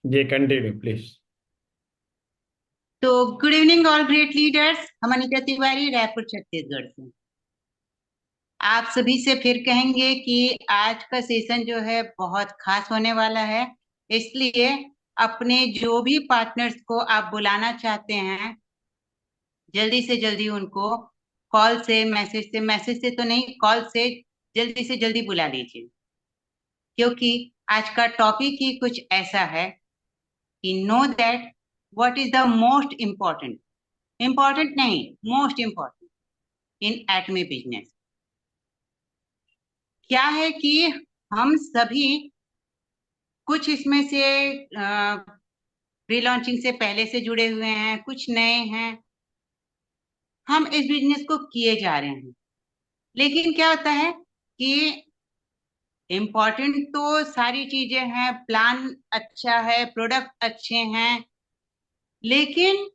Ji continue please. तो good evening all great leaders. हम अनीता तिवारी, रायपुर छत्तीसगढ़ से आप सभी से फिर कहेंगे कि आज का सेशन जो है बहुत खास होने वाला है। इसलिए अपने जो भी पार्टनर्स को आप बुलाना चाहते हैं, जल्दी से जल्दी उनको कॉल से, मैसेज से तो नहीं, कॉल से जल्दी बुला लीजिए। क्योंकि आज का टॉपिक ही कुछ ऐसा है कि know that what is the most important, important नहीं, मोस्ट इम्पोर्टेंट इन एटमी बिजनेस। क्या है कि हम सभी कुछ इसमें से प्री लॉन्चिंग से पहले से जुड़े हुए हैं, कुछ नए हैं। हम इस बिजनेस को किए जा रहे हैं, लेकिन क्या होता है कि इम्पोर्टेंट तो सारी चीजें हैं, प्लान अच्छा है, प्रोडक्ट अच्छे हैं, लेकिन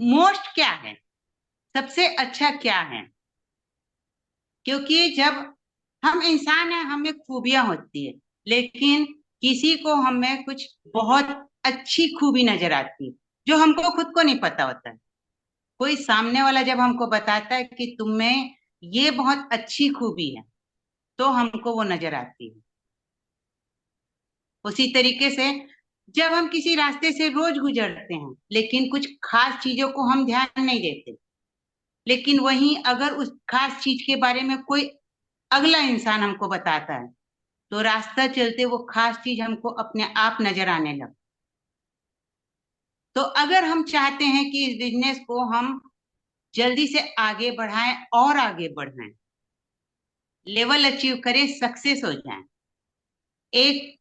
मोस्ट क्या है, सबसे अच्छा क्या है? क्योंकि जब हम इंसान हैं, हमें खूबियां होती है, लेकिन किसी को हमें कुछ बहुत अच्छी खूबी नजर आती है जो हमको खुद को नहीं पता होता है। कोई सामने वाला जब हमको बताता है कि तुम में ये बहुत अच्छी खूबी है, तो हमको वो नजर आती है। उसी तरीके से जब हम किसी रास्ते से रोज गुजरते हैं, लेकिन कुछ खास चीजों को हम ध्यान नहीं देते, लेकिन वहीं अगर उस खास चीज के बारे में कोई अगला इंसान हमको बताता है, तो रास्ता चलते वो खास चीज हमको अपने आप नजर आने लग। तो अगर हम चाहते हैं कि इस बिजनेस को हम जल्दी से आगे बढ़ाएं और आगे बढ़ाएं, लेवल अचीव करें, सक्सेस हो जाएं, एक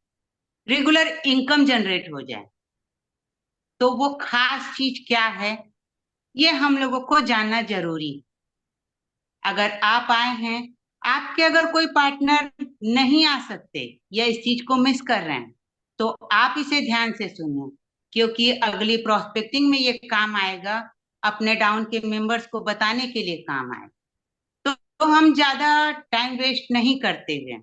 रेगुलर इनकम जनरेट हो जाए, तो वो खास चीज क्या है, ये हम लोगों को जानना जरूरी है। अगर आप आए हैं, आपके अगर कोई पार्टनर नहीं आ सकते या इस चीज को मिस कर रहे हैं, तो आप इसे ध्यान से सुनिए, क्योंकि अगली प्रोस्पेक्टिंग में ये काम आएगा, अपने डाउन के मेंबर्स को बताने के लिए काम आएगा। तो हम ज्यादा टाइम वेस्ट नहीं करते हुए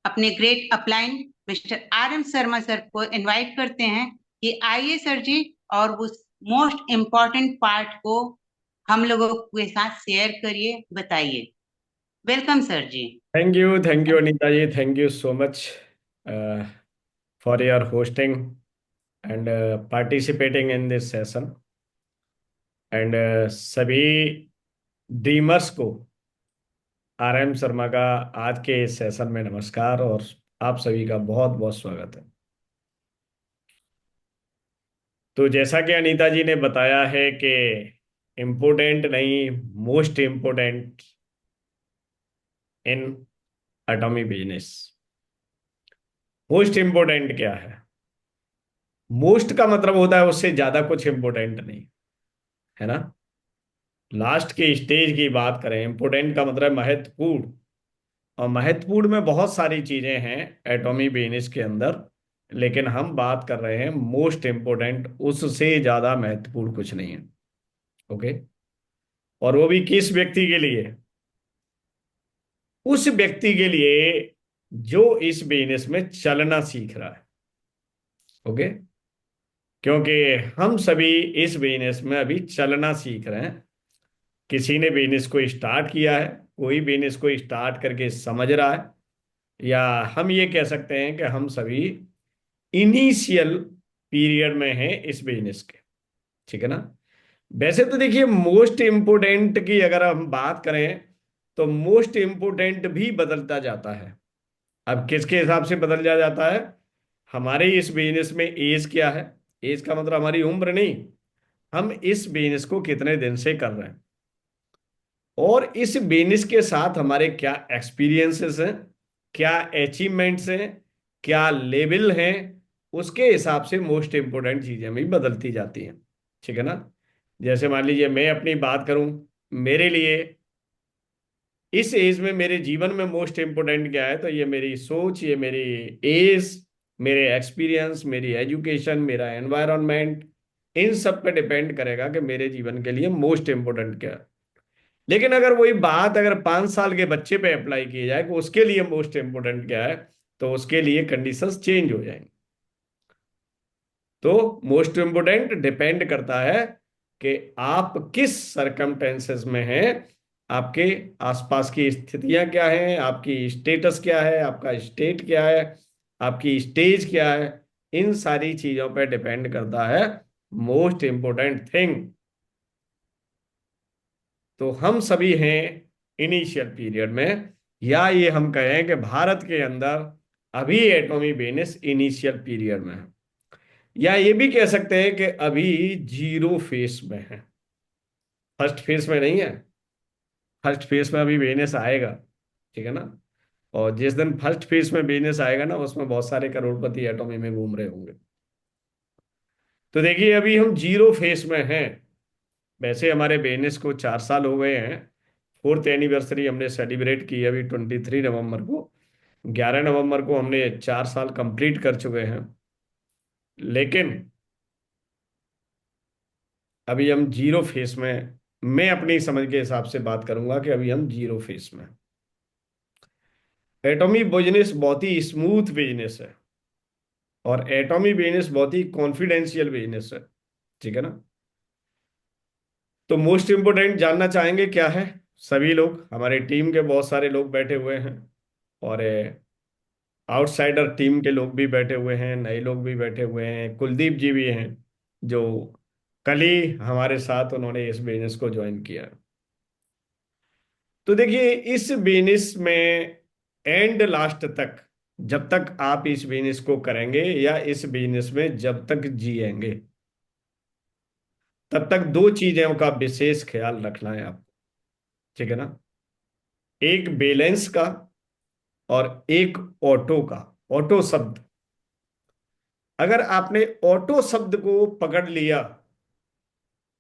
अपने great upline mister R M Sharma sir को इनवाइट करते हैं कि आइए सर जी, और उस मोस्ट इम्पॉर्टेंट पार्ट को हम लोगों के साथ शेयर करिए, बताइए। Welcome sir ji. Thank you Anita ji, thank you so much for your hosting and participating in this session. And सभी ड्रीमर्स को आर एम शर्मा का आज के इस सेशन में नमस्कार, और आप सभी का बहुत बहुत स्वागत है। तो जैसा कि अनीता जी ने बताया है कि इम्पोर्टेंट नहीं, most important in एटॉमी business. Most important क्या है? मोस्ट का मतलब होता है उससे ज्यादा कुछ इम्पोर्टेंट नहीं, है ना। लास्ट के स्टेज की बात करें, इम्पोर्टेंट का मतलब महत्वपूर्ण, और महत्वपूर्ण में बहुत सारी चीजें हैं एटॉमी बिजनेस के अंदर, लेकिन हम बात कर रहे हैं मोस्ट इम्पोर्टेंट, उससे ज्यादा महत्वपूर्ण कुछ नहीं है। ओके। और वो भी किस व्यक्ति के लिए? उस व्यक्ति के लिए जो इस बिजनेस में चलना सीख रहा है। ओके। क्योंकि हम सभी इस बिजनेस में अभी चलना सीख रहे हैं। किसी ने बिजनेस को स्टार्ट किया है, कोई बिजनेस को स्टार्ट करके समझ रहा है, या हम ये कह सकते हैं कि हम सभी इनिशियल पीरियड में हैं इस बिजनेस के। ठीक है ना। वैसे तो देखिए, मोस्ट इम्पोर्टेंट की अगर हम बात करें तो मोस्ट इम्पोर्टेंट भी बदलता जाता है। अब किसके हिसाब से बदल जाता है? हमारे इस बिजनेस में एज क्या है? एज का मतलब हमारी उम्र नहीं, हम इस बिजनेस को कितने दिन से कर रहे हैं, और इस बिजनेस के साथ हमारे क्या एक्सपीरियंसेस हैं, क्या अचीवमेंट्स हैं, क्या लेवल हैं, उसके हिसाब से मोस्ट इंपोर्टेंट चीजें भी बदलती जाती हैं। ठीक है ना। जैसे मान लीजिए मैं अपनी बात करूं, मेरे लिए इस एज में, मेरे जीवन में मोस्ट इंपोर्टेंट क्या है, तो ये मेरी सोच, ये मेरी एज, मेरे एक्सपीरियंस, मेरी एजुकेशन, मेरा एनवायरनमेंट, इन सब पे डिपेंड करेगा कि मेरे जीवन के लिए मोस्ट इंपोर्टेंट क्या है। लेकिन अगर वही बात अगर 5 साल के बच्चे पे अप्लाई की जाए कि उसके लिए मोस्ट इंपोर्टेंट क्या है, तो उसके लिए कंडीशंस चेंज हो जाएंगी। तो मोस्ट इम्पोर्टेंट डिपेंड करता है कि आप किस सरकमटेंसेस में हैं, आपके आसपास की स्थितियां क्या हैं, आपकी स्टेटस क्या है, आपका स्टेट क्या है, आपकी स्टेज क्या है। इन सारी चीजों पर डिपेंड करता है मोस्ट इम्पोर्टेंट थिंग। तो हम सभी हैं इनिशियल पीरियड में, या ये हम कहें कि भारत के अंदर अभी एटॉमी बेनिस इनिशियल पीरियड में है, या ये भी कह सकते हैं कि अभी जीरो फेस में है, फर्स्ट फेस में नहीं है। फर्स्ट फेस में अभी वेनस आएगा, ठीक है ना। और जिस दिन फर्स्ट फेस में वेनस आएगा ना, उसमें बहुत सारे करोड़पति एटॉमी में घूम रहे होंगे। तो देखिए अभी हम जीरो फेस में हैं। वैसे हमारे वेनस को 4 साल हो गए हैं, फोर्थ एनिवर्सरी हमने सेलिब्रेट की अभी 23 नवंबर को। 11 नवंबर को हमने 4 साल कंप्लीट कर चुके हैं। लेकिन अभी हम जीरो फेस में, मैं अपनी समझ के हिसाब से बात करूंगा कि अभी हम जीरो फेस में। एटॉमी बिजनेस बहुत ही स्मूथ बिजनेस है, और एटॉमी बिजनेस बहुत ही कॉन्फिडेंशियल बिजनेस है, ठीक है ना। तो मोस्ट इंपोर्टेंट जानना चाहेंगे क्या है। सभी लोग, हमारे टीम के बहुत सारे लोग बैठे हुए हैं, और आउटसाइडर टीम के लोग भी बैठे हुए हैं, नए लोग भी बैठे हुए हैं, कुलदीप जी भी हैं जो कल ही हमारे साथ उन्होंने इस बिजनेस को ज्वाइन किया। तो देखिए इस बिजनेस में एंड लास्ट तक, जब तक आप इस बिजनेस को करेंगे या इस बिजनेस में जब तक जिएंगे, तब तक दो चीजों का विशेष ख्याल रखना है आप, ठीक है ना। एक बैलेंस का, और एक ऑटो का। ऑटो शब्द, अगर आपने ऑटो शब्द को पकड़ लिया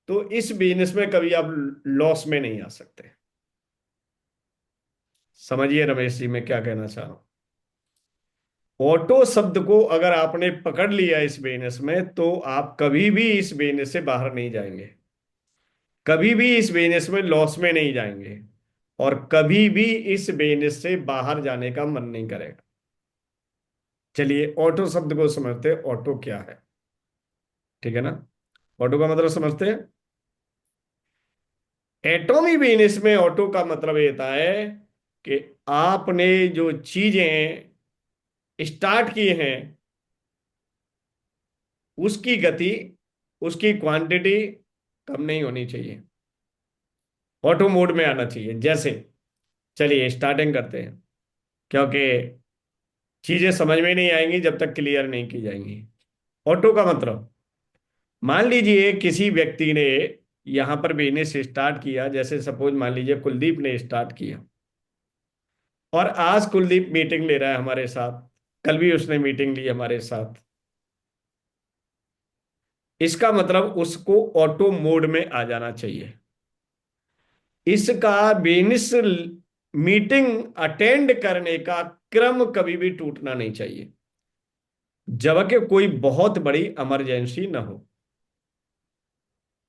तो इस बिजनेस में कभी आप लॉस में नहीं आ सकते। समझिए रमेश जी मैं क्या कहना चाह रहा हूं। ऑटो शब्द को अगर आपने पकड़ लिया इस बिजनेस में, तो आप कभी भी इस बिजनेस से बाहर नहीं जाएंगे, कभी भी इस बिजनेस में लॉस में नहीं जाएंगे, और कभी भी इस बिजनेस से बाहर जाने का मन नहीं करेगा। चलिए ऑटो शब्द को समझते हैं, ऑटो क्या है, ठीक है ना। ऑटो का मतलब समझते हैं। एटॉमी बिजनेस में ऑटो का मतलब ये होता है कि आपने जो चीजें स्टार्ट की हैं, उसकी गति, उसकी क्वांटिटी कम नहीं होनी चाहिए, ऑटो मोड में आना चाहिए। जैसे चलिए स्टार्टिंग करते हैं, क्योंकि चीजें समझ में नहीं आएंगी जब तक क्लियर नहीं की जाएंगी। ऑटो का मतलब, मान लीजिए किसी व्यक्ति ने यहां पर बिजनेस स्टार्ट किया, जैसे सपोज मान लीजिए कुलदीप ने स्टार्ट किया, और आज कुलदीप मीटिंग ले रहा है हमारे साथ, कल भी उसने मीटिंग ली हमारे साथ। इसका मतलब उसको ऑटो मोड में आ जाना चाहिए। इसका बिजनेस मीटिंग अटेंड करने का क्रम कभी भी टूटना नहीं चाहिए, जबकि कोई बहुत बड़ी इमरजेंसी ना हो।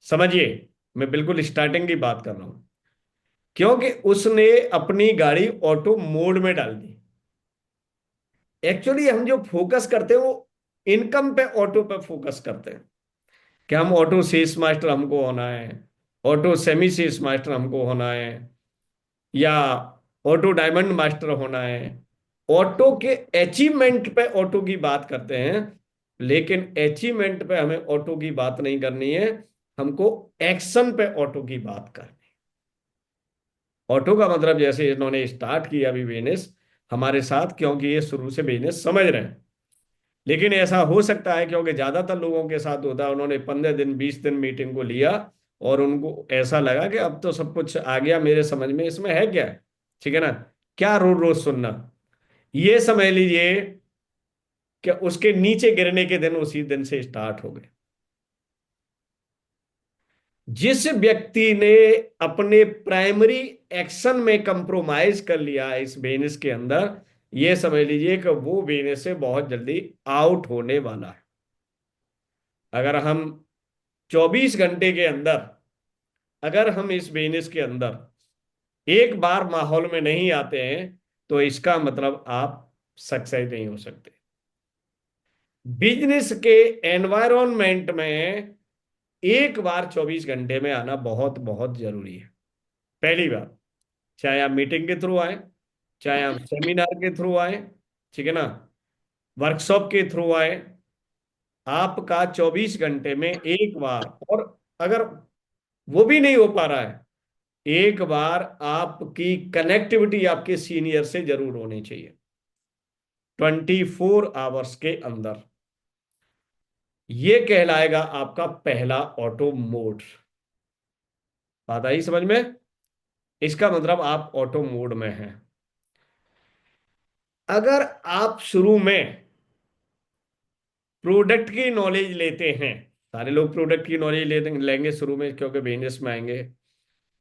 समझिए, मैं बिल्कुल स्टार्टिंग की बात कर रहा हूं, क्योंकि उसने अपनी गाड़ी ऑटो मोड में डाल दी। एक्चुअली हम जो फोकस करते हैं वो इनकम पे, ऑटो पे फोकस करते हैं कि हम ऑटो सेल्स मास्टर हमको होना है, ऑटो सेमी सेल्स मास्टर हमको होना है, या ऑटो डायमंड मास्टर होना है। ऑटो के अचीवमेंट पे ऑटो की बात करते हैं, लेकिन अचीवमेंट पे हमें ऑटो की बात नहीं करनी है, हमको एक्शन पे ऑटो की बात करनी है। ऑटो का मतलब जैसे इन्होंने स्टार्ट किया अभी बिजनेस हमारे साथ, क्योंकि ये शुरू से बिजनेस समझ रहे हैं। लेकिन ऐसा हो सकता है, क्योंकि ज्यादातर लोगों के साथ होता है, उन्होंने 15 दिन 20 दिन मीटिंग को लिया, और उनको ऐसा लगा कि अब तो सब कुछ आ गया मेरे समझ में, इसमें है क्या, ठीक है ना, क्या रोज रोज सुनना। ये समझ लीजिए कि उसके नीचे गिरने के दिन उसी दिन से स्टार्ट हो गए। जिस व्यक्ति ने अपने प्राइमरी एक्शन में कंप्रोमाइज कर लिया है इस बिजनेस के अंदर, यह समझ लीजिए कि वो बिजनेस से बहुत जल्दी आउट होने वाला है। अगर हम 24 घंटे के अंदर, अगर हम इस बिजनेस के अंदर एक बार माहौल में नहीं आते हैं, तो इसका मतलब आप सक्सेस नहीं हो सकते। बिजनेस के एनवायरनमेंट में एक बार 24 घंटे में आना बहुत बहुत जरूरी है। पहली बात, चाहे आप मीटिंग के थ्रू आए, चाहे आप सेमिनार के थ्रू आए, ठीक है ना, वर्कशॉप के थ्रू आए, आपका 24 घंटे में एक बार, और अगर वो भी नहीं हो पा रहा है, एक बार आपकी कनेक्टिविटी आपके सीनियर से जरूर होनी चाहिए 24 आवर्स के अंदर। ये कहलाएगा आपका पहला ऑटो मोड। बात आई समझ में? इसका मतलब आप ऑटो मोड में हैं। अगर आप शुरू में प्रोडक्ट की नॉलेज लेते हैं, सारे लोग प्रोडक्ट की नॉलेज लेंगे शुरू में, क्योंकि बिजनेस में आएंगे।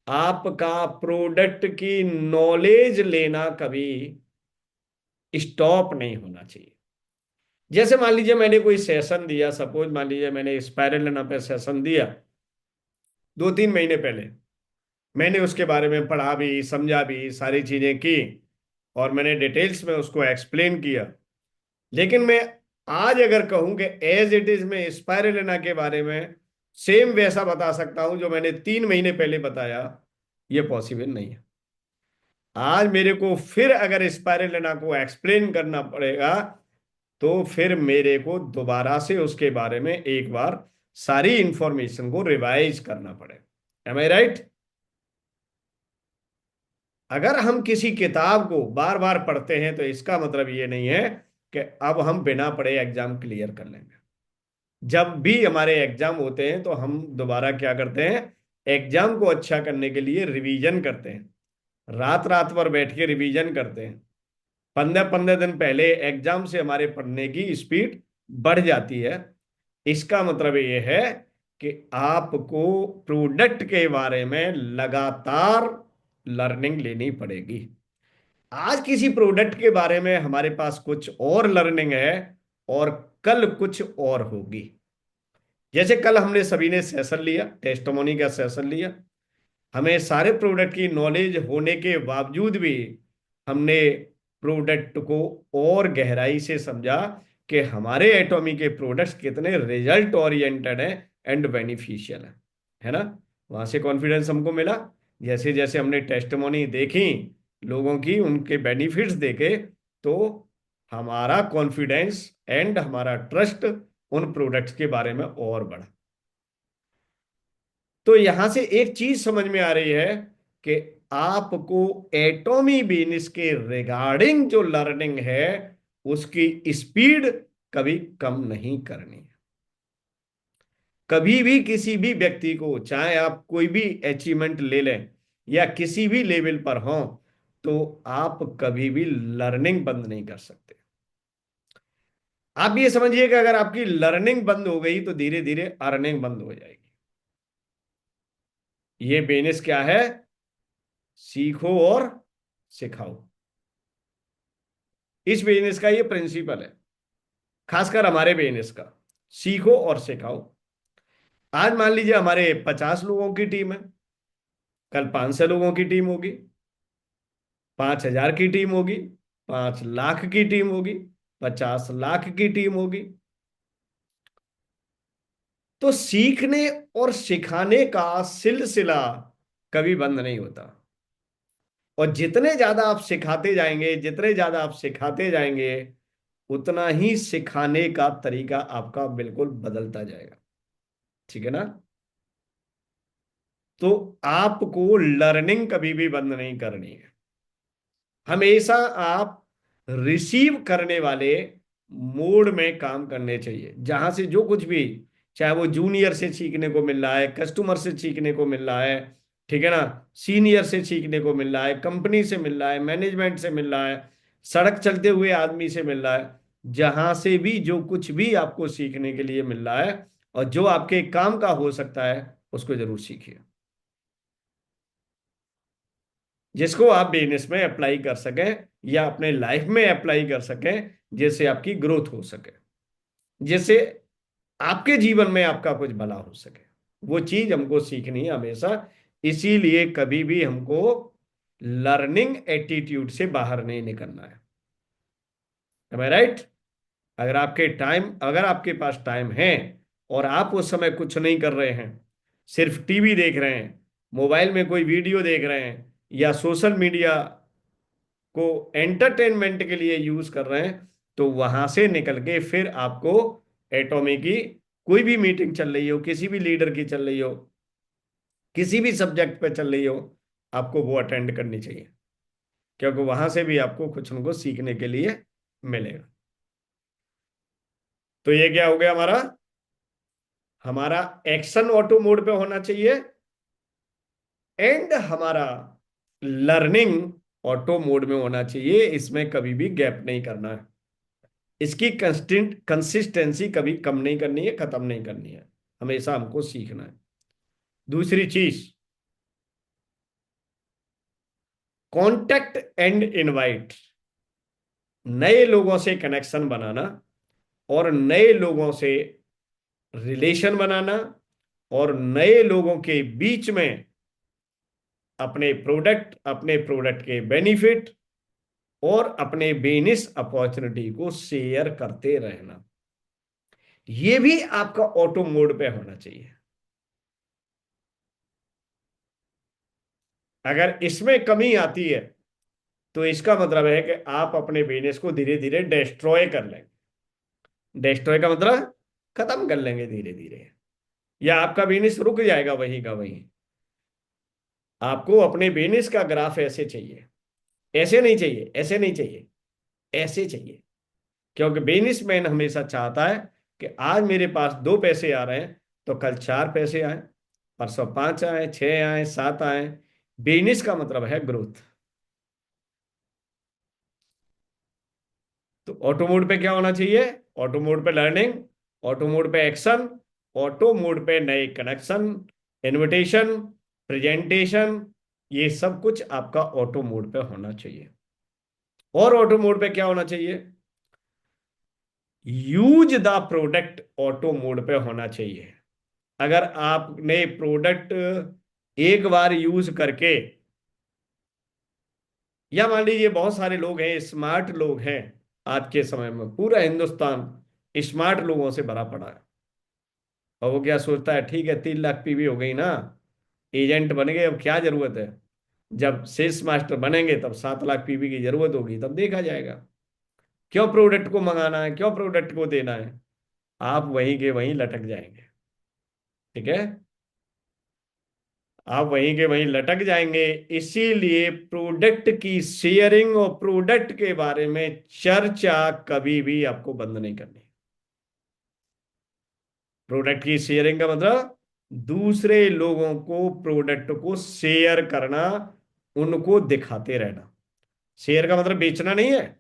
आपका प्रोडक्ट की नॉलेज लेना कभी स्टॉप नहीं होना चाहिए। जैसे मान लीजिए मैंने कोई सेशन दिया, सपोज मान लीजिए मैंने स्पाइरल पे सेशन दिया 2-3 महीने पहले। मैंने उसके बारे में पढ़ा भी, समझा भी, सारी चीजें की, और मैंने डिटेल्स में उसको एक्सप्लेन किया। लेकिन मैं आज अगर कहूं कि एज इट इज में स्पाइरुलिना के बारे में सेम वैसा बता सकता हूं जो मैंने 3 महीने पहले बताया, ये पॉसिबल नहीं है। आज मेरे को फिर अगर स्पाइरुलिना को एक्सप्लेन करना पड़ेगा, तो फिर मेरे को दोबारा से उसके बारे में एक बार सारी इंफॉर्मेशन को रिवाइज करना पड़ेगा। एम आई राइट? अगर हम किसी किताब को बार बार पढ़ते हैं तो इसका मतलब ये नहीं है कि अब हम बिना पढ़े एग्जाम क्लियर कर लेंगे। जब भी हमारे एग्जाम होते हैं तो हम दोबारा क्या करते हैं, एग्जाम को अच्छा करने के लिए रिवीजन करते हैं। रात रात भर बैठ के रिवीजन करते हैं। 15-15 दिन पहले एग्जाम से हमारे पढ़ने की स्पीड बढ़ जाती है। इसका मतलब ये है कि आपको प्रोडक्ट के बारे में लगातार लर्निंग लेनी पड़ेगी। आज किसी प्रोडक्ट के बारे में हमारे पास कुछ और लर्निंग है, और कल कुछ और होगी। जैसे कल हमने सभी ने सेशन लिया, टेस्टमोनी का सेशन लिया। हमें सारे प्रोडक्ट की नॉलेज होने के बावजूद भी हमने प्रोडक्ट को और गहराई से समझा कि हमारे एटॉमी के प्रोडक्ट्स कितने रिजल्ट ओरिएंटेड हैं एंड बेनिफिशियल है ना। वहां से कॉन्फिडेंस हमको मिला। जैसे जैसे हमने टेस्टमोनी देखी लोगों की, उनके बेनिफिट्स देखे, तो हमारा कॉन्फिडेंस एंड हमारा ट्रस्ट उन प्रोडक्ट्स के बारे में और बढ़ा। तो यहां से एक चीज समझ में आ रही है कि आपको एटॉमी बिजनेस के रिगार्डिंग जो लर्निंग है उसकी स्पीड कभी कम नहीं करनी है। कभी भी किसी भी व्यक्ति को, चाहे आप कोई भी अचीवमेंट ले लें या किसी भी लेवल पर हो, तो आप कभी भी लर्निंग बंद नहीं कर सकते। आप ये समझिए कि अगर आपकी लर्निंग बंद हो गई तो धीरे धीरे अर्निंग बंद हो जाएगी। ये बिजनेस क्या है? सीखो और सिखाओ। इस बिजनेस का ये प्रिंसिपल है, खासकर हमारे बिजनेस का। सीखो और सिखाओ। आज मान लीजिए हमारे 50 लोगों की टीम है, कल 500 लोगों की टीम होगी, 5,000 की टीम होगी, 5 लाख की टीम होगी, 50 लाख की टीम होगी। तो सीखने और सिखाने का सिलसिला कभी बंद नहीं होता। और जितने ज्यादा आप सिखाते जाएंगे, जितने ज्यादा आप सिखाते जाएंगे, उतना ही सिखाने का तरीका आपका बिल्कुल बदलता जाएगा। ठीक है ना? तो आपको लर्निंग कभी भी बंद नहीं करनी है। हमेशा आप रिसीव करने वाले मोड में काम करने चाहिए, जहां से जो कुछ भी, चाहे वो जूनियर से सीखने को मिल रहा है, कस्टमर से सीखने को मिल रहा है, ठीक है ना, सीनियर से सीखने को मिल रहा है, कंपनी से मिल रहा है, मैनेजमेंट से मिल रहा है, सड़क चलते हुए आदमी से मिल रहा है, जहां से भी जो कुछ भी आपको सीखने के लिए मिल रहा है और जो आपके काम का हो सकता है, उसको जरूर सीखिए, जिसको आप बिजनेस में अप्लाई कर सकें या अपने लाइफ में अप्लाई कर सकें, जिससे आपकी ग्रोथ हो सके, जिससे आपके जीवन में आपका कुछ भला हो सके। वो चीज हमको सीखनी है हमेशा। इसीलिए कभी भी हमको लर्निंग एटीट्यूड से बाहर नहीं निकलना है। राइट? अगर आपके पास टाइम है और आप उस समय कुछ नहीं कर रहे हैं, सिर्फ टीवी देख रहे हैं, मोबाइल में कोई वीडियो देख रहे हैं, या सोशल मीडिया को एंटरटेनमेंट के लिए यूज कर रहे हैं, तो वहां से निकल के फिर आपको एटॉमी की कोई भी मीटिंग चल रही हो, किसी भी लीडर की चल रही हो, किसी भी सब्जेक्ट पे चल रही हो, आपको वो अटेंड करनी चाहिए, क्योंकि वहां से भी आपको कुछ न कुछ सीखने के लिए मिलेगा। तो ये क्या हो गया हमारा? हमारा एक्शन ऑटो मोड पे होना चाहिए, एंड हमारा लर्निंग ऑटो मोड में होना चाहिए। इसमें कभी भी गैप नहीं करना है, इसकी कंसिस्टेंसी कभी कम नहीं करनी है, खत्म नहीं करनी है, हमेशा हमको सीखना है। दूसरी चीज, कॉन्टेक्ट एंड इनवाइट, नए लोगों से कनेक्शन बनाना और नए लोगों से रिलेशन बनाना, और नए लोगों के बीच में अपने प्रोडक्ट के बेनिफिट और अपने बिजनेस अपॉर्चुनिटी को शेयर करते रहना, ये भी आपका ऑटो मोड पे होना चाहिए। अगर इसमें कमी आती है तो इसका मतलब है कि आप अपने बिजनेस को धीरे धीरे डिस्ट्रॉय कर लेंगे। डिस्ट्रॉय का मतलब खत्म कर लेंगे धीरे धीरे, या आपका बिजनेस रुक जाएगा वहीं का वहीं। आपको अपने बिजनेस का ग्राफ ऐसे चाहिए, ऐसे नहीं चाहिए, ऐसे नहीं चाहिए, ऐसे चाहिए। क्योंकि बिजनेसमैन हमेशा चाहता है कि आज मेरे पास 2 पैसे आ रहे हैं तो कल 4 पैसे आए, परसों 5 आए, 6 आए, 7 आए। बिजनेस का मतलब है ग्रोथ। तो ऑटो मोड पे क्या होना चाहिए? ऑटो मोड पे लर्निंग, ऑटो मोड पे एक्शन, ऑटो मोड पे नए कनेक्शन, इनविटेशन, प्रेजेंटेशन, ये सब कुछ आपका ऑटो मोड पे होना चाहिए। और ऑटो मोड पे क्या होना चाहिए? Use the product auto mode पे होना चाहिए। अगर आपने प्रोडक्ट एक बार यूज करके, या मान लीजिए बहुत सारे लोग हैं, स्मार्ट लोग हैं, आज के समय में पूरा हिंदुस्तान स्मार्ट लोगों से भरा पड़ा है, और वो क्या सोचता है, ठीक है 3 लाख पीवी हो गई ना, एजेंट बन गए, अब क्या जरूरत है, जब सेल्स मास्टर बनेंगे तब 7 लाख पीवी की जरूरत होगी, तब देखा जाएगा। क्यों प्रोडक्ट को मंगाना है, क्यों प्रोडक्ट को देना है? आप वहीं के वहीं लटक जाएंगे। ठीक है, आप वहीं के वहीं लटक जाएंगे। इसीलिए प्रोडक्ट की शेयरिंग और प्रोडक्ट के बारे में चर्चा कभी भी आपको बंद नहीं करनी। प्रोडक्ट की शेयरिंग का मतलब दूसरे लोगों को प्रोडक्ट को शेयर करना, उनको दिखाते रहना। शेयर का मतलब बेचना नहीं है,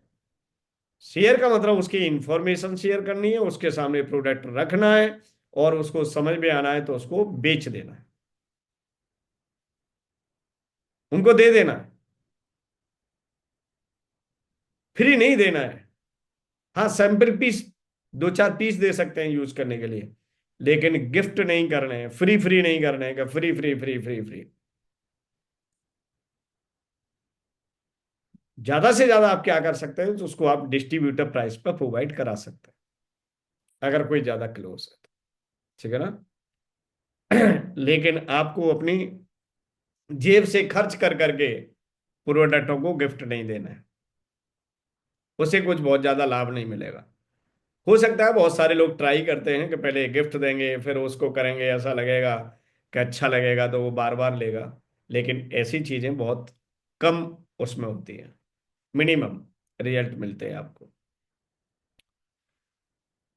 शेयर का मतलब उसकी इंफॉर्मेशन शेयर करनी है, उसके सामने प्रोडक्ट रखना है, और उसको समझ में आना है तो उसको बेच देना है, उनको दे देना है, फ्री नहीं देना है। हाँ, सैंपल पीस 2 4 पीस दे सकते हैं यूज करने के लिए, लेकिन गिफ्ट नहीं करने हैं, फ्री फ्री नहीं करने हैं, कि free free free free free. ज्यादा से ज्यादा आप क्या कर सकते हैं, तो उसको आप डिस्ट्रीब्यूटर प्राइस पर प्रोवाइड करा सकते हैं, अगर कोई ज्यादा क्लोज है तो। ठीक है ना? लेकिन आपको अपनी जेब से खर्च कर करके प्रोडक्टों को गिफ्ट नहीं देना है, उससे कुछ बहुत ज्यादा लाभ नहीं मिलेगा। हो सकता है बहुत सारे लोग ट्राई करते हैं कि पहले गिफ्ट देंगे फिर उसको करेंगे, ऐसा लगेगा कि अच्छा लगेगा तो वो बार बार लेगा, लेकिन ऐसी चीजें बहुत कम उसमें होती हैं, मिनिमम रिजल्ट मिलते हैं आपको।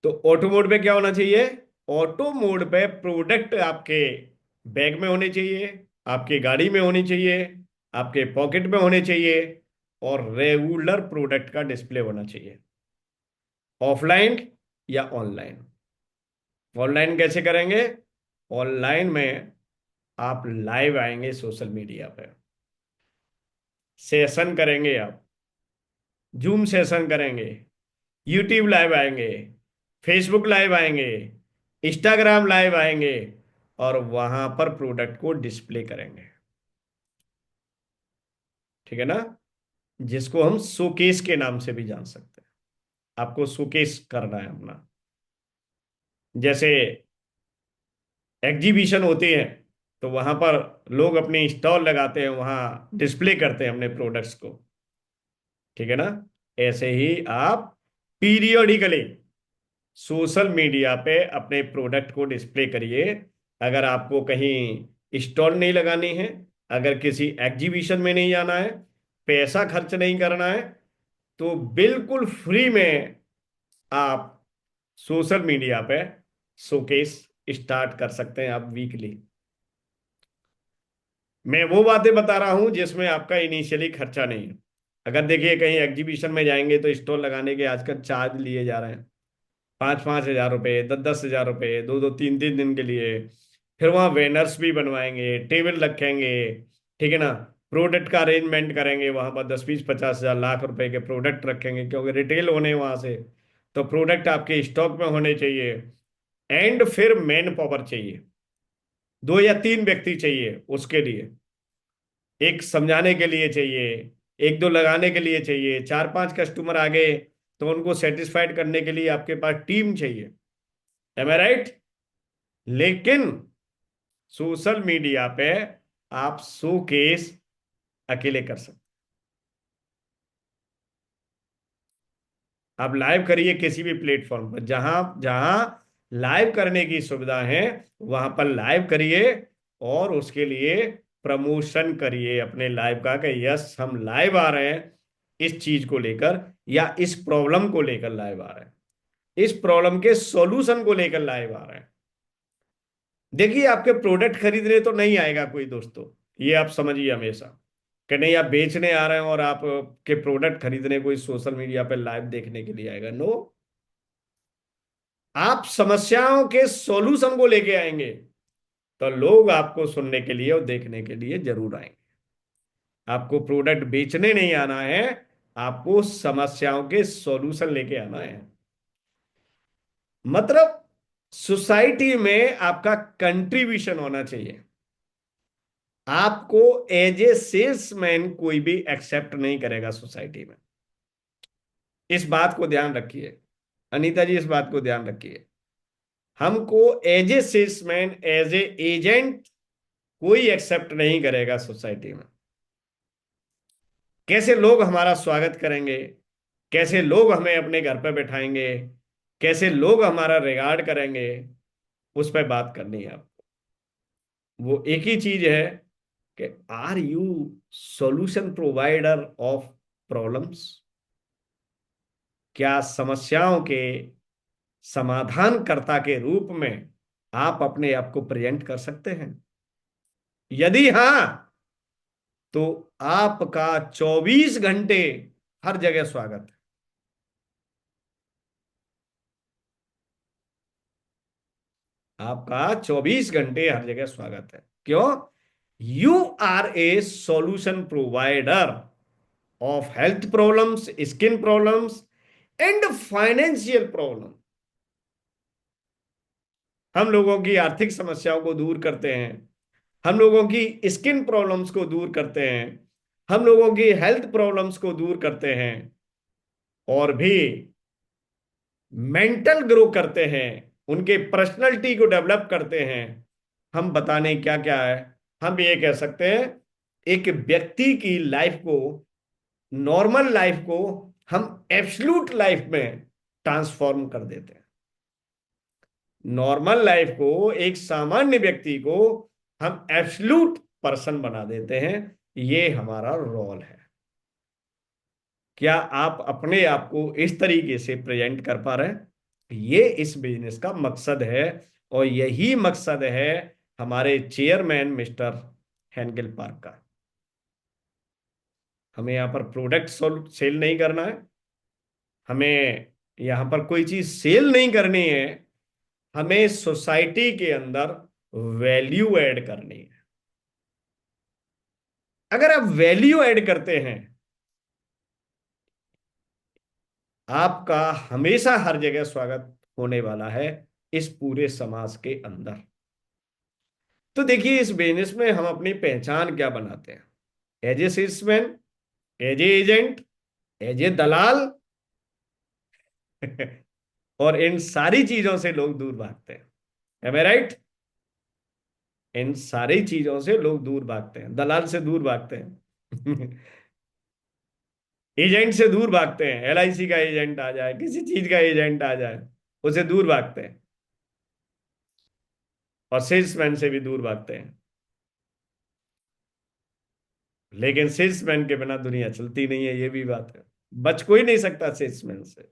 तो ऑटो मोड पे क्या होना चाहिए? ऑटो मोड पे प्रोडक्ट आपके बैग में होने चाहिए, आपके गाड़ी में होनी चाहिए, आपके पॉकेट में होने चाहिए, और रेगुलर प्रोडक्ट का डिस्प्ले होना चाहिए, ऑफलाइन या ऑनलाइन। ऑनलाइन कैसे करेंगे? ऑनलाइन में आप लाइव आएंगे सोशल मीडिया पे, सेशन करेंगे, आप जूम सेशन करेंगे, यूट्यूब लाइव आएंगे, फेसबुक लाइव आएंगे, इंस्टाग्राम लाइव आएंगे, और वहां पर प्रोडक्ट को डिस्प्ले करेंगे। ठीक है ना? जिसको हम शोकेस के नाम से भी जान सकते हैं। आपको शोकेस करना है अपना। जैसे एग्जीबिशन होती है तो वहां पर लोग अपनी स्टॉल लगाते हैं, वहां डिस्प्ले करते हैं अपने प्रोडक्ट्स को, ठीक है ना। ऐसे ही आप पीरियोडिकली सोशल मीडिया पे अपने प्रोडक्ट को डिस्प्ले करिए। अगर आपको कहीं स्टॉल नहीं लगानी है, अगर किसी एग्जीबिशन में नहीं जाना है, पैसा खर्च नहीं करना है, तो बिल्कुल फ्री में आप सोशल मीडिया पे शोकेस स्टार्ट कर सकते हैं आप वीकली। मैं वो बातें बता रहा हूं जिसमें आपका इनिशियली खर्चा नहीं है। अगर देखिए कहीं एग्जीबिशन में जाएंगे तो स्टॉल लगाने के आजकल चार्ज लिए जा रहे हैं, 5-5 हज़ार रुपये, 10-10 हज़ार रुपये, 2-2 3-3 दिन के लिए। फिर वहाँ बैनर्स भी बनवाएंगे, टेबल रखेंगे, ठीक है ना। प्रोडक्ट का अरेंजमेंट करेंगे, वहां पर 10-20-50 हज़ार लाख रुपए के प्रोडक्ट रखेंगे, क्योंकि रिटेल होने वहां से, तो प्रोडक्ट आपके स्टॉक में होने चाहिए। एंड फिर मैन पावर चाहिए, 2 या 3 व्यक्ति चाहिए उसके लिए। एक समझाने के लिए चाहिए, 1-2 लगाने के लिए चाहिए, 4-5 कस्टमर आ गए तो उनको सेटिस्फाइड करने के लिए आपके पास टीम चाहिए। एम आई राइट? लेकिन सोशल मीडिया पे आप शो केस अकेले कर सकते। आप लाइव करिए किसी भी प्लेटफॉर्म पर, जहां जहां लाइव करने की सुविधा है वहां पर लाइव करिए, और उसके लिए प्रमोशन करिए अपने लाइव का कि यस हम लाइव आ रहे हैं इस चीज को लेकर, या इस प्रॉब्लम को लेकर लाइव आ रहे हैं, इस प्रॉब्लम के सॉल्यूशन को लेकर लाइव आ रहे हैं। देखिए आपके प्रोडक्ट खरीदने तो नहीं आएगा कोई दोस्तों, ये आप समझिए हमेशा, कि नहीं आप बेचने आ रहे हैं और आप के प्रोडक्ट खरीदने कोई सोशल मीडिया पे लाइव देखने के लिए आएगा। नो, आप समस्याओं के सॉल्यूशन को लेके आएंगे तो लोग आपको सुनने के लिए और देखने के लिए जरूर आएंगे। आपको प्रोडक्ट बेचने नहीं आना है, आपको समस्याओं के सॉल्यूशन लेके आना है। मतलब सोसाइटी में आपका कंट्रीब्यूशन होना चाहिए। आपको एज ए सेल्समैन कोई भी एक्सेप्ट नहीं करेगा सोसाइटी में। इस बात को ध्यान रखिए अनीता जी, इस बात को ध्यान रखिए। हमको as a salesman, as a agent कोई एक्सेप्ट नहीं करेगा सोसाइटी में। कैसे लोग हमारा स्वागत करेंगे, कैसे लोग हमें अपने घर पर बैठाएंगे, कैसे लोग हमारा रिगार्ड करेंगे, उस पर बात करनी है आपको। वो एक ही चीज है कि are you solution provider of problems? क्या समस्याओं के समाधानकर्ता के रूप में आप अपने आप को प्रेजेंट कर सकते हैं? यदि हां, तो आपका 24 घंटे हर जगह स्वागत है। आपका 24 घंटे हर जगह स्वागत है। क्यों? You are a solution provider of health problems, skin problems and financial problem. हम लोगों की आर्थिक समस्याओं को दूर करते हैं, हम लोगों की स्किन प्रॉब्लम्स को दूर करते हैं, हम लोगों की हेल्थ प्रॉब्लम्स को दूर करते हैं, और भी मेंटल ग्रो करते हैं, उनके पर्सनैलिटी को डेवलप करते हैं। हम बताने क्या क्या है, हम ये कह सकते हैं एक व्यक्ति की लाइफ को, नॉर्मल लाइफ को हम एब्सलूट लाइफ में ट्रांसफॉर्म कर देते हैं। नॉर्मल लाइफ को, एक सामान्य व्यक्ति को हम एब्सलूट पर्सन बना देते हैं। ये हमारा रोल है। क्या आप अपने आप को इस तरीके से प्रेजेंट कर पा रहे हैं? ये इस बिजनेस का मकसद है, और यही मकसद है हमारे चेयरमैन मिस्टर हेंगल पार्क का। हमें यहाँ पर प्रोडक्ट सेल नहीं करना है, हमें यहाँ पर कोई चीज सेल नहीं करनी है, हमें सोसाइटी के अंदर वैल्यू ऐड करनी है। अगर आप वैल्यू ऐड करते हैं, आपका हमेशा हर जगह स्वागत होने वाला है इस पूरे समाज के अंदर। तो देखिए इस बिजनेस में हम अपनी पहचान क्या बनाते हैं? As a salesman, as a agent, as a दलाल, और इन सारी चीजों से लोग दूर भागते हैं। Am I right? इन सारी चीजों से लोग दूर भागते हैं, दलाल से दूर भागते हैं। एजेंट से दूर भागते हैं, एलआईसी का एजेंट आ जाए, किसी चीज का एजेंट आ जाए, उसे दूर भागते हैं। और सेल्समैन से भी दूर भागते हैं। लेकिन सेल्समैन के बिना दुनिया चलती नहीं है, ये भी बात है। बच कोई नहीं सकता सेल्समैन से।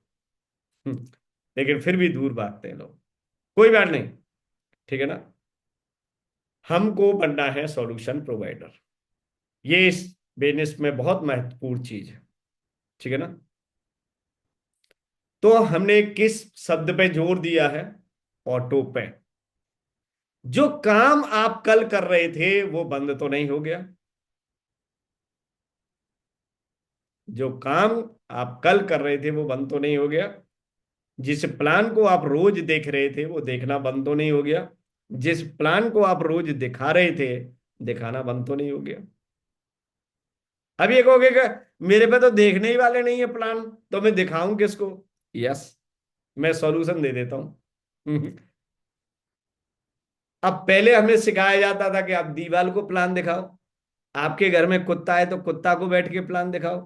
लेकिन फिर भी दूर भागते हैं लोग। कोई बात नहीं, ठीक है ना। हमको बनना है सॉल्यूशन प्रोवाइडर। ये इस बिजनेस में बहुत महत्वपूर्ण चीज है, ठीक है ना। तो हमने किस शब्द पे जोर दिया है? ऑटो पे। जो काम आप कल कर रहे थे वो बंद तो नहीं हो गया? जो काम आप कल कर रहे थे वो बंद तो नहीं हो गया? जिस प्लान को आप रोज देख रहे थे वो देखना बंद तो नहीं हो गया? जिस प्लान को आप रोज दिखा रहे थे, दिखाना बंद तो नहीं हो गया? अब ये कहोगे कि मेरे पे तो देखने ही वाले नहीं है प्लान, तो मैं दिखाऊं किसको? यस, मैं सॉल्यूशन दे देता हूं। अब पहले हमें सिखाया जाता था कि आप दीवार को प्लान दिखाओ, आपके घर में कुत्ता है तो कुत्ता को बैठ के प्लान दिखाओ,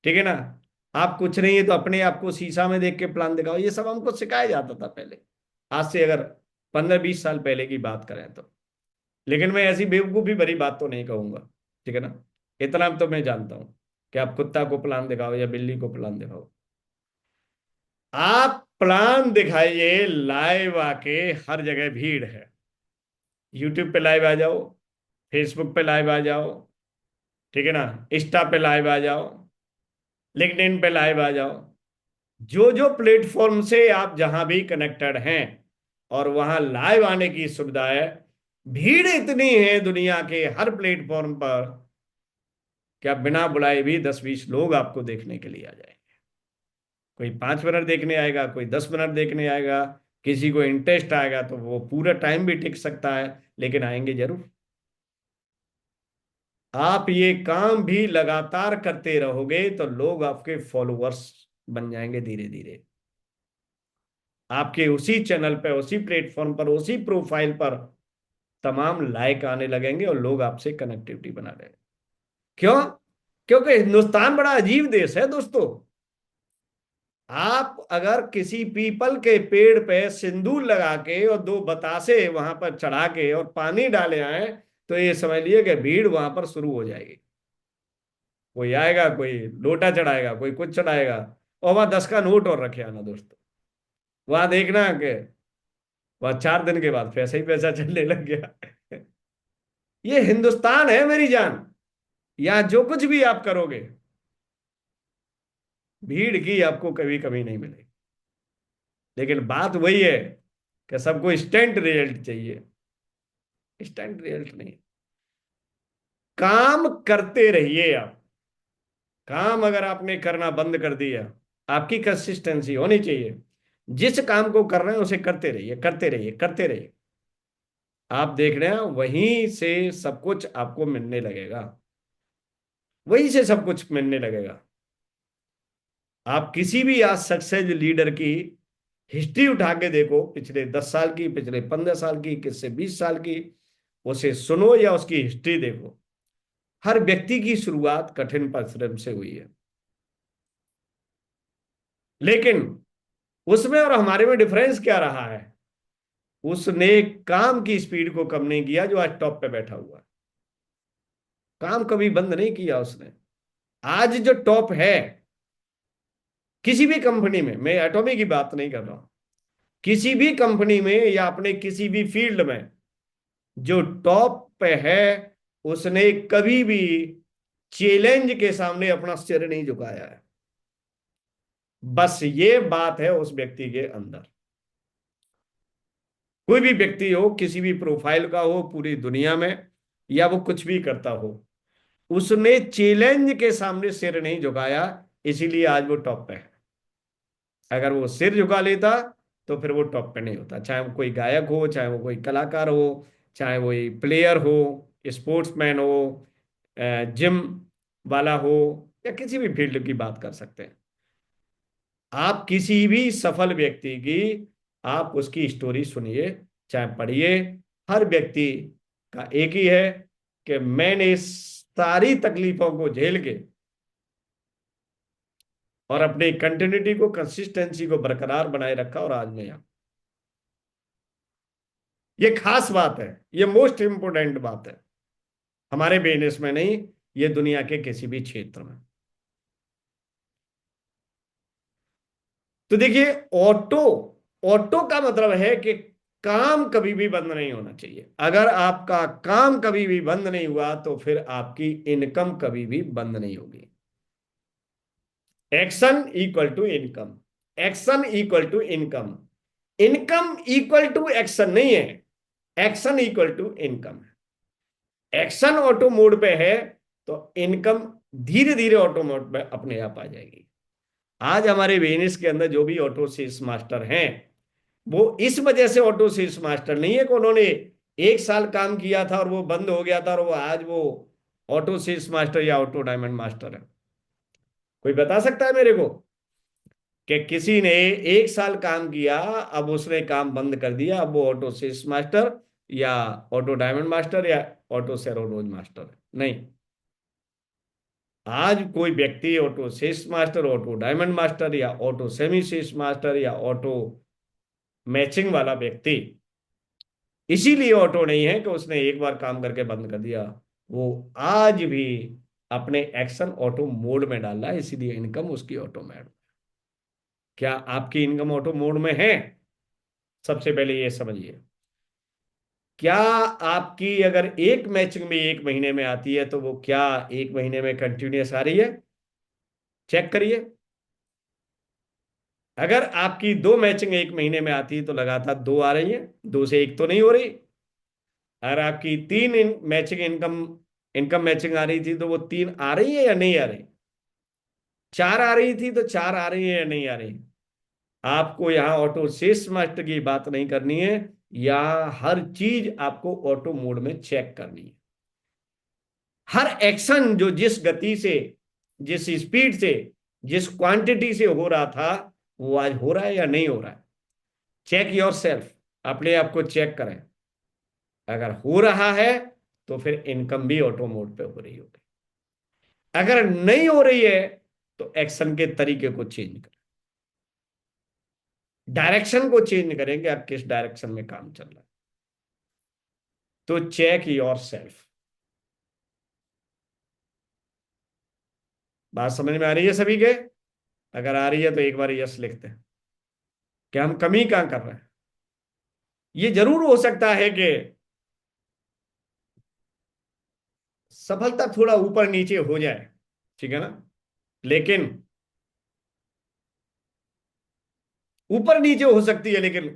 ठीक है ना। आप कुछ नहीं है तो अपने आप को शीशा में देख के प्लान दिखाओ। ये सब हमको सिखाया जाता था पहले, आज से अगर 15-20 साल पहले की बात करें तो। लेकिन मैं ऐसी बेवकूफ़ी भरी बात तो नहीं कहूंगा, ठीक है ना। इतना तो मैं जानता हूं कि आप कुत्ता को प्लान दिखाओ या बिल्ली को प्लान दिखाओ। आप प्लान दिखाइए, लाइव आके। हर जगह भीड़ है। यूट्यूब पे लाइव आ जाओ, फेसबुक पे लाइव आ जाओ, ठीक है ना, इंस्टा पे लाइव आ जाओ, लिंक्डइन पे लाइव आ जाओ। जो जो प्लेटफॉर्म से आप जहां भी कनेक्टेड हैं और वहां लाइव आने की सुविधा है, भीड़ इतनी है दुनिया के हर प्लेटफॉर्म पर कि आप बिना बुलाए भी 10-20 लोग आपको देखने के लिए आ जाएंगे। कोई 5 मिनट देखने आएगा, कोई 10 मिनट देखने आएगा, किसी को इंटरेस्ट आएगा तो वो पूरा टाइम भी टिक सकता है, लेकिन आएंगे जरूर। आप ये काम भी लगातार करते रहोगे तो लोग आपके फॉलोअर्स बन जाएंगे धीरे धीरे। आपके उसी चैनल पे, उसी प्लेटफॉर्म पर, उसी प्रोफाइल पर तमाम लाइक आने लगेंगे और लोग आपसे कनेक्टिविटी बना लेंगे। क्यों? क्योंकि हिंदुस्तान बड़ा अजीब देश है दोस्तों। आप अगर किसी पीपल के पेड़ पे सिंदूर लगा के और दो बतासे वहां पर चढ़ा के और पानी डाले आए, तो ये समझ लिए कि भीड़ वहां पर शुरू हो जाएगी। कोई आएगा, कोई लोटा चढ़ाएगा, कोई कुछ चढ़ाएगा, और वहां 10 का नोट और रखे आना दोस्तों। वहां देखना कि वहां 4 दिन के बाद पैसा ही पैसा चलने लग गया। ये हिंदुस्तान है मेरी जान। यहां जो कुछ भी आप करोगे, भीड़ की आपको कभी कमी नहीं मिलेगी। लेकिन बात वही है कि सबको इंस्टेंट रिजल्ट चाहिए। इंस्टेंट रिजल्ट नहीं, काम करते रहिए आप। काम अगर आपने करना बंद कर दिया, आपकी कंसिस्टेंसी होनी चाहिए। जिस काम को कर रहे हैं उसे करते रहिए, करते रहिए, करते रहिए। आप देख रहे हैं वहीं से सब कुछ आपको मिलने लगेगा, वहीं से सब कुछ मिलने लगेगा। आप किसी भी आज सक्सेस लीडर की हिस्ट्री उठा के देखो, पिछले 10 साल की, पिछले 15 साल की, किससे 20 साल की, उसे सुनो या उसकी हिस्ट्री देखो। हर व्यक्ति की शुरुआत कठिन परिश्रम से हुई है। लेकिन उसमें और हमारे में डिफरेंस क्या रहा है? उसने काम की स्पीड को कम नहीं किया जो आज टॉप पे बैठा हुआ है। काम कभी बंद नहीं किया उसने। आज जो टॉप है किसी भी कंपनी में, मैं एटॉमी की बात नहीं कर रहा हूं, किसी भी कंपनी में या अपने किसी भी फील्ड में जो टॉप पे है, उसने कभी भी चैलेंज के सामने अपना सिर नहीं झुकाया है। बस ये बात है उस व्यक्ति के अंदर। कोई भी व्यक्ति हो, किसी भी प्रोफाइल का हो पूरी दुनिया में, या वो कुछ भी करता हो, उसने चैलेंज के सामने सिर नहीं झुकाया, इसीलिए आज वो टॉप पे है। अगर वो सिर झुका लेता तो फिर वो टॉप पे नहीं होता। चाहे वो कोई गायक हो, चाहे वो कोई कलाकार हो, चाहे वो प्लेयर हो, स्पोर्ट्समैन हो, जिम वाला हो, या किसी भी फील्ड की बात कर सकते हैं। आप किसी भी सफल व्यक्ति की आप उसकी स्टोरी सुनिए, चाहे पढ़िए, हर व्यक्ति का एक ही है कि मैंने इस सारी तकलीफों को झेल के और अपनी कंटिन्यूटी को, कंसिस्टेंसी को बरकरार बनाए रखा और आज मैं यहां। ये खास बात है, ये मोस्ट इंपोर्टेंट बात है हमारे बिजनेस में नहीं, ये दुनिया के किसी भी क्षेत्र में। तो देखिए, ऑटो, ऑटो का मतलब है कि काम कभी भी बंद नहीं होना चाहिए। अगर आपका काम कभी भी बंद नहीं हुआ तो फिर आपकी इनकम कभी भी बंद नहीं होगी। Action equal to income, action equal to income, income equal to action नहीं है, एक्शन इक्वल टू इनकम है। एक्शन ऑटो मोड पे है तो इनकम धीरे धीरे ऑटो मोड पे अपने आप आ जाएगी। आज हमारे बिजनेस के अंदर जो भी ऑटो सेल्स मास्टर हैं, वो इस वजह से ऑटो सेल्स मास्टर नहीं है कि उन्होंने 1 साल काम किया था और वो बंद हो गया था और वो आज वो ऑटो सेल्स मास्टर या ऑटो डायमंड मास्टर है। कोई बता सकता है मेरे को कि किसी ने 1 साल काम किया, अब उसने काम बंद कर दिया, अब वो ऑटो सेल्स मास्टर या ऑटो डायमंड मास्टर या ऑटो सेरो रोज मास्टर है? नहीं। आज कोई व्यक्ति auto sales master, auto diamond master या ऑटो सेमी सेल्स मास्टर या ऑटो मैचिंग वाला व्यक्ति इसीलिए ऑटो नहीं है कि उसने एक बार काम करके बंद कर दिया, वो आज भी अपने एक्शन ऑटो मोड में डाल रहा है, इसीलिए इनकम उसकी ऑटो मोड। क्या आपकी इनकम ऑटो मोड में है? सबसे पहले ये समझिए। क्या आपकी अगर एक मैचिंग में 1 महीने में आती है तो वो क्या 1 महीने में कंटिन्यूस आ रही है? चेक करिए। अगर आपकी 2 मैचिंग 1 महीने में आती है तो लगातार 2 आ रही है, 2 से 1 तो नहीं हो रही। अगर आपकी 3 मैचिंग इनकम इनकम मैचिंग आ रही थी तो वो 3 आ रही है या नहीं आ रही? 4 आ रही थी तो 4 आ रही है या नहीं आ रही? आपको यहाँ ऑटो शेष मास्टर की बात नहीं करनी है, या हर चीज आपको ऑटो मोड में चेक करनी है। हर एक्शन जो जिस गति से, जिस स्पीड से, जिस क्वांटिटी से हो रहा था, वो आज हो रहा है या नहीं हो रहा है? चेक योर सेल्फ, अपने आप को चेक करें। अगर हो रहा है तो फिर इनकम भी ऑटो मोड पे हो रही होगी। अगर नहीं हो रही है तो एक्शन के तरीके को चेंज करें, डायरेक्शन को चेंज करेंगे, आप किस डायरेक्शन में काम चल रहा है। तो चेक योर सेल्फ। बात समझ में आ रही है सभी के? अगर आ रही है तो एक बार यस लिखते हैं कि हम कमी कहां कर रहे हैं। ये जरूर हो सकता है कि सफलता थोड़ा ऊपर नीचे हो जाए, ठीक है ना, लेकिन ऊपर नीचे हो सकती है, लेकिन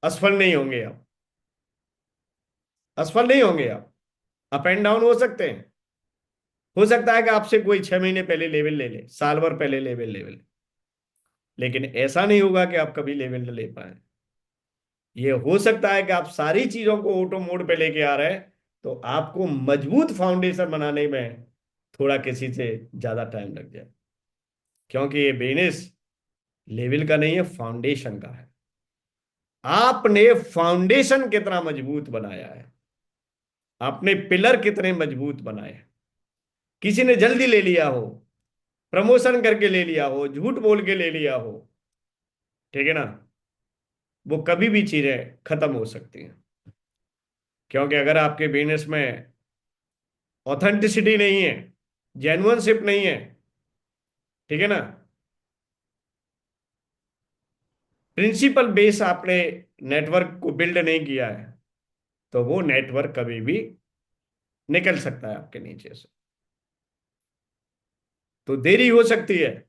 असफल नहीं होंगे आप, असफल नहीं होंगे आप। अप एंड डाउन हो सकते हैं। हो सकता है कि आपसे कोई 6 महीने पहले लेवल ले ले, साल भर पहले लेवल लेवल, लेकिन ऐसा नहीं होगा कि आप कभी लेवल ले पाए। ये हो सकता है कि आप सारी चीजों को ऑटो मोड पे लेके आ रहे हैं, तो आपको मजबूत फाउंडेशन बनाने में थोड़ा किसी से ज्यादा टाइम लग जाए, क्योंकि ये बिजनेस लेवल का नहीं है, फाउंडेशन का है। आपने फाउंडेशन कितना मजबूत बनाया है, आपने पिलर कितने मजबूत बनाए हैं। किसी ने जल्दी ले लिया हो, प्रमोशन करके ले लिया हो, झूठ बोल के ले लिया हो, ठीक है ना, वो कभी भी चीजें खत्म हो सकती हैं। क्योंकि अगर आपके बिजनेस में ऑथेंटिसिटी नहीं है, जेन्युइनशिप नहीं है, ठीक है ना, प्रिंसिपल बेस आपने नेटवर्क को बिल्ड नहीं किया है, तो वो नेटवर्क कभी भी निकल सकता है आपके नीचे से। तो देरी हो सकती है,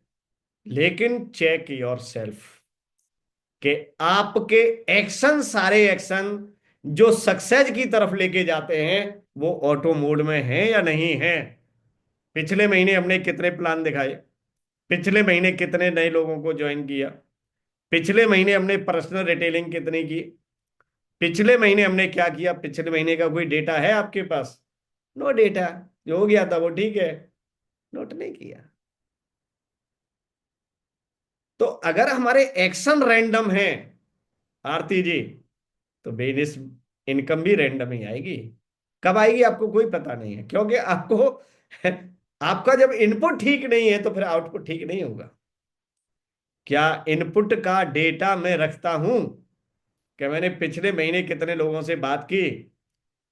लेकिन चेक योर सेल्फ कि आपके एक्शन, सारे एक्शन जो सक्सेस की तरफ लेके जाते हैं, वो ऑटो मोड में हैं या नहीं है। पिछले महीने हमने कितने प्लान दिखाए, पिछले महीने कितने नए लोगों को ज्वाइन किया, पिछले महीने हमने पर्सनल रिटेलिंग कितनी की, पिछले महीने हमने क्या किया, पिछले महीने का कोई डेटा है आपके पास? No data. जो हो गया था वो ठीक है, नोट नहीं किया। तो अगर हमारे एक्शन रैंडम है आरती जी, तो बिजनेस इनकम भी रैंडम ही आएगी। कब आएगी आपको कोई पता नहीं है, क्योंकि आपको आपका जब इनपुट ठीक नहीं है तो फिर आउटपुट ठीक नहीं होगा। क्या इनपुट का डेटा मैं रखता हूं कि मैंने पिछले महीने कितने लोगों से बात की,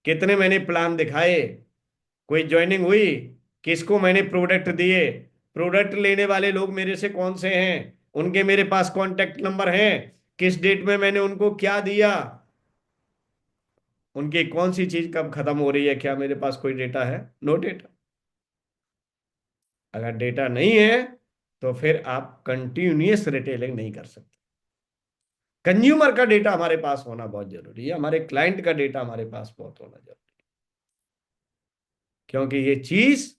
कितने मैंने प्लान दिखाए, कोई ज्वाइनिंग हुई, किसको मैंने प्रोडक्ट दिए, प्रोडक्ट लेने वाले लोग मेरे से कौन से हैं, उनके मेरे पास कॉन्टेक्ट नंबर हैं, किस डेट में मैंने उनको क्या दिया, उनकी कौन सी चीज कब खत्म हो रही है, क्या मेरे पास कोई डेटा है? No data. अगर डेटा नहीं है तो फिर आप कंटिन्यूअस रिटेलिंग नहीं कर सकते। कंज्यूमर का डेटा हमारे पास होना बहुत जरूरी है, हमारे क्लाइंट का डेटा हमारे पास बहुत होना जरूरी है, क्योंकि ये चीज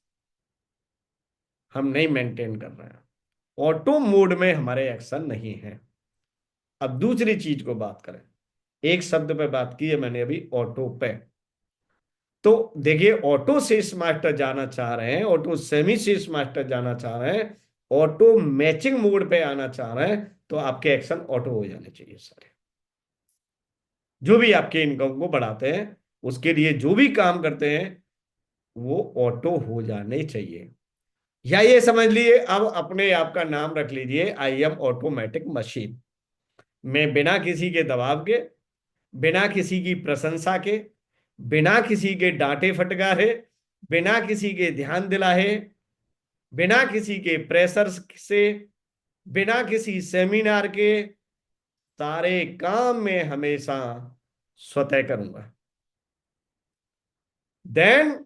हम नहीं मेंटेन कर रहे हैं। ऑटो मोड में हमारे एक्शन नहीं है। अब दूसरी चीज को बात करें, एक शब्द पे बात की है मैंने अभी, ऑटो पे। तो देखिए, ऑटो सेल्स मास्टर जाना चाह रहे हैं, ऑटो सेमी सेल्स मास्टर जाना चाह रहे हैं, ऑटो मैचिंग मोड पे आना चाह रहे हैं, तो आपके एक्शन ऑटो हो जाने चाहिए सारे। जो भी आपके इनकम को बढ़ाते हैं, उसके लिए जो भी काम करते हैं, वो ऑटो हो जाने चाहिए। या ये समझ लिए, अब अपने आप का नाम रख लीजिए, आई एम ऑटोमेटिक मशीन। मैं बिना किसी के दबाव के, बिना किसी की प्रशंसा के, बिना किसी के डांटे फटकारे, बिना किसी के ध्यान दिलाए, बिना किसी के प्रेशर से, बिना किसी सेमिनार के, सारे काम में हमेशा स्वतः करूंगा। देन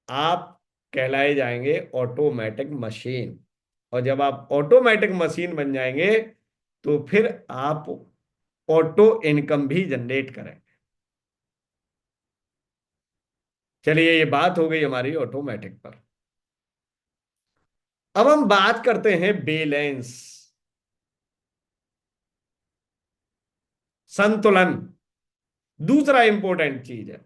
आप कहलाए जाएंगे ऑटोमेटिक मशीन। और जब आप ऑटोमेटिक मशीन बन जाएंगे, तो फिर आप ऑटो इनकम भी जनरेट करें। चलिए, ये बात हो गई हमारी ऑटोमेटिक पर। अब हम बात करते हैं बैलेंस, संतुलन। दूसरा इंपॉर्टेंट चीज है,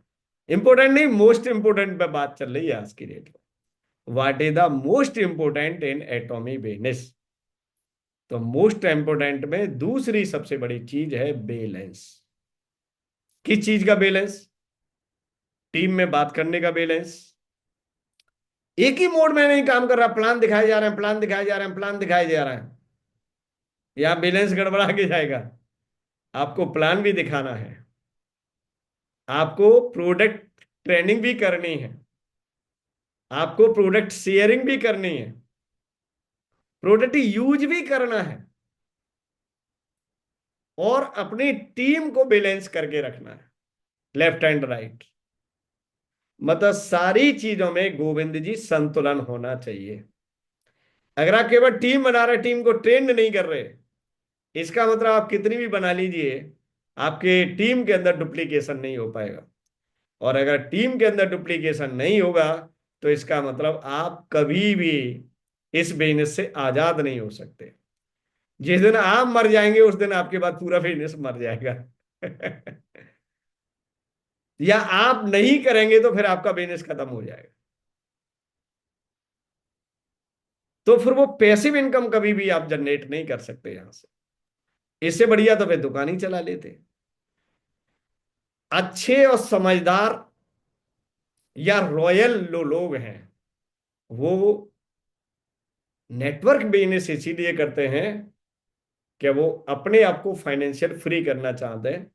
इंपॉर्टेंट नहीं, मोस्ट इंपॉर्टेंट पे बात चल रही है आज की डेट में। What is the most important in एटॉमी business? तो मोस्ट इंपॉर्टेंट में दूसरी सबसे बड़ी चीज है बैलेंस। किस चीज का बैलेंस? टीम में बात करने का बैलेंस। एक ही मोड में नहीं काम कर रहा, प्लान दिखाए जा रहे हैं, प्लान दिखाए जा रहे हैं, प्लान दिखाए जा रहे हैं, यहां बैलेंस गड़बड़ा के जाएगा। आपको प्लान भी दिखाना है, आपको प्रोडक्ट ट्रेनिंग भी करनी है, आपको प्रोडक्ट शेयरिंग भी करनी है, प्रोडक्ट यूज भी करना है, और अपनी टीम को बैलेंस करके रखना है, लेफ्ट एंड राइट। मतलब सारी चीजों में गोविंद जी संतुलन होना चाहिए। अगर आप केवल टीम बना रहे, टीम को ट्रेंड नहीं कर रहे, इसका मतलब आप कितनी भी बना लीजिए, आपके टीम के अंदर डुप्लीकेशन नहीं हो पाएगा। और अगर टीम के अंदर डुप्लीकेशन नहीं होगा, तो इसका मतलब आप कभी भी इस बिजनेस से आजाद नहीं हो सकते। जिस दिन आप मर जाएंगे, उस दिन आपके बाद पूरा बिजनेस मर जाएगा। या आप नहीं करेंगे तो फिर आपका बिजनेस खत्म हो जाएगा। तो फिर वो पैसिव इनकम कभी भी आप जनरेट नहीं कर सकते यहां से। इससे बढ़िया तो फिर दुकान ही चला लेते। अच्छे और समझदार या रॉयल लोग हैं, वो नेटवर्क बिजनेस इसीलिए करते हैं कि वो अपने आप को फाइनेंशियल फ्री करना चाहते हैं,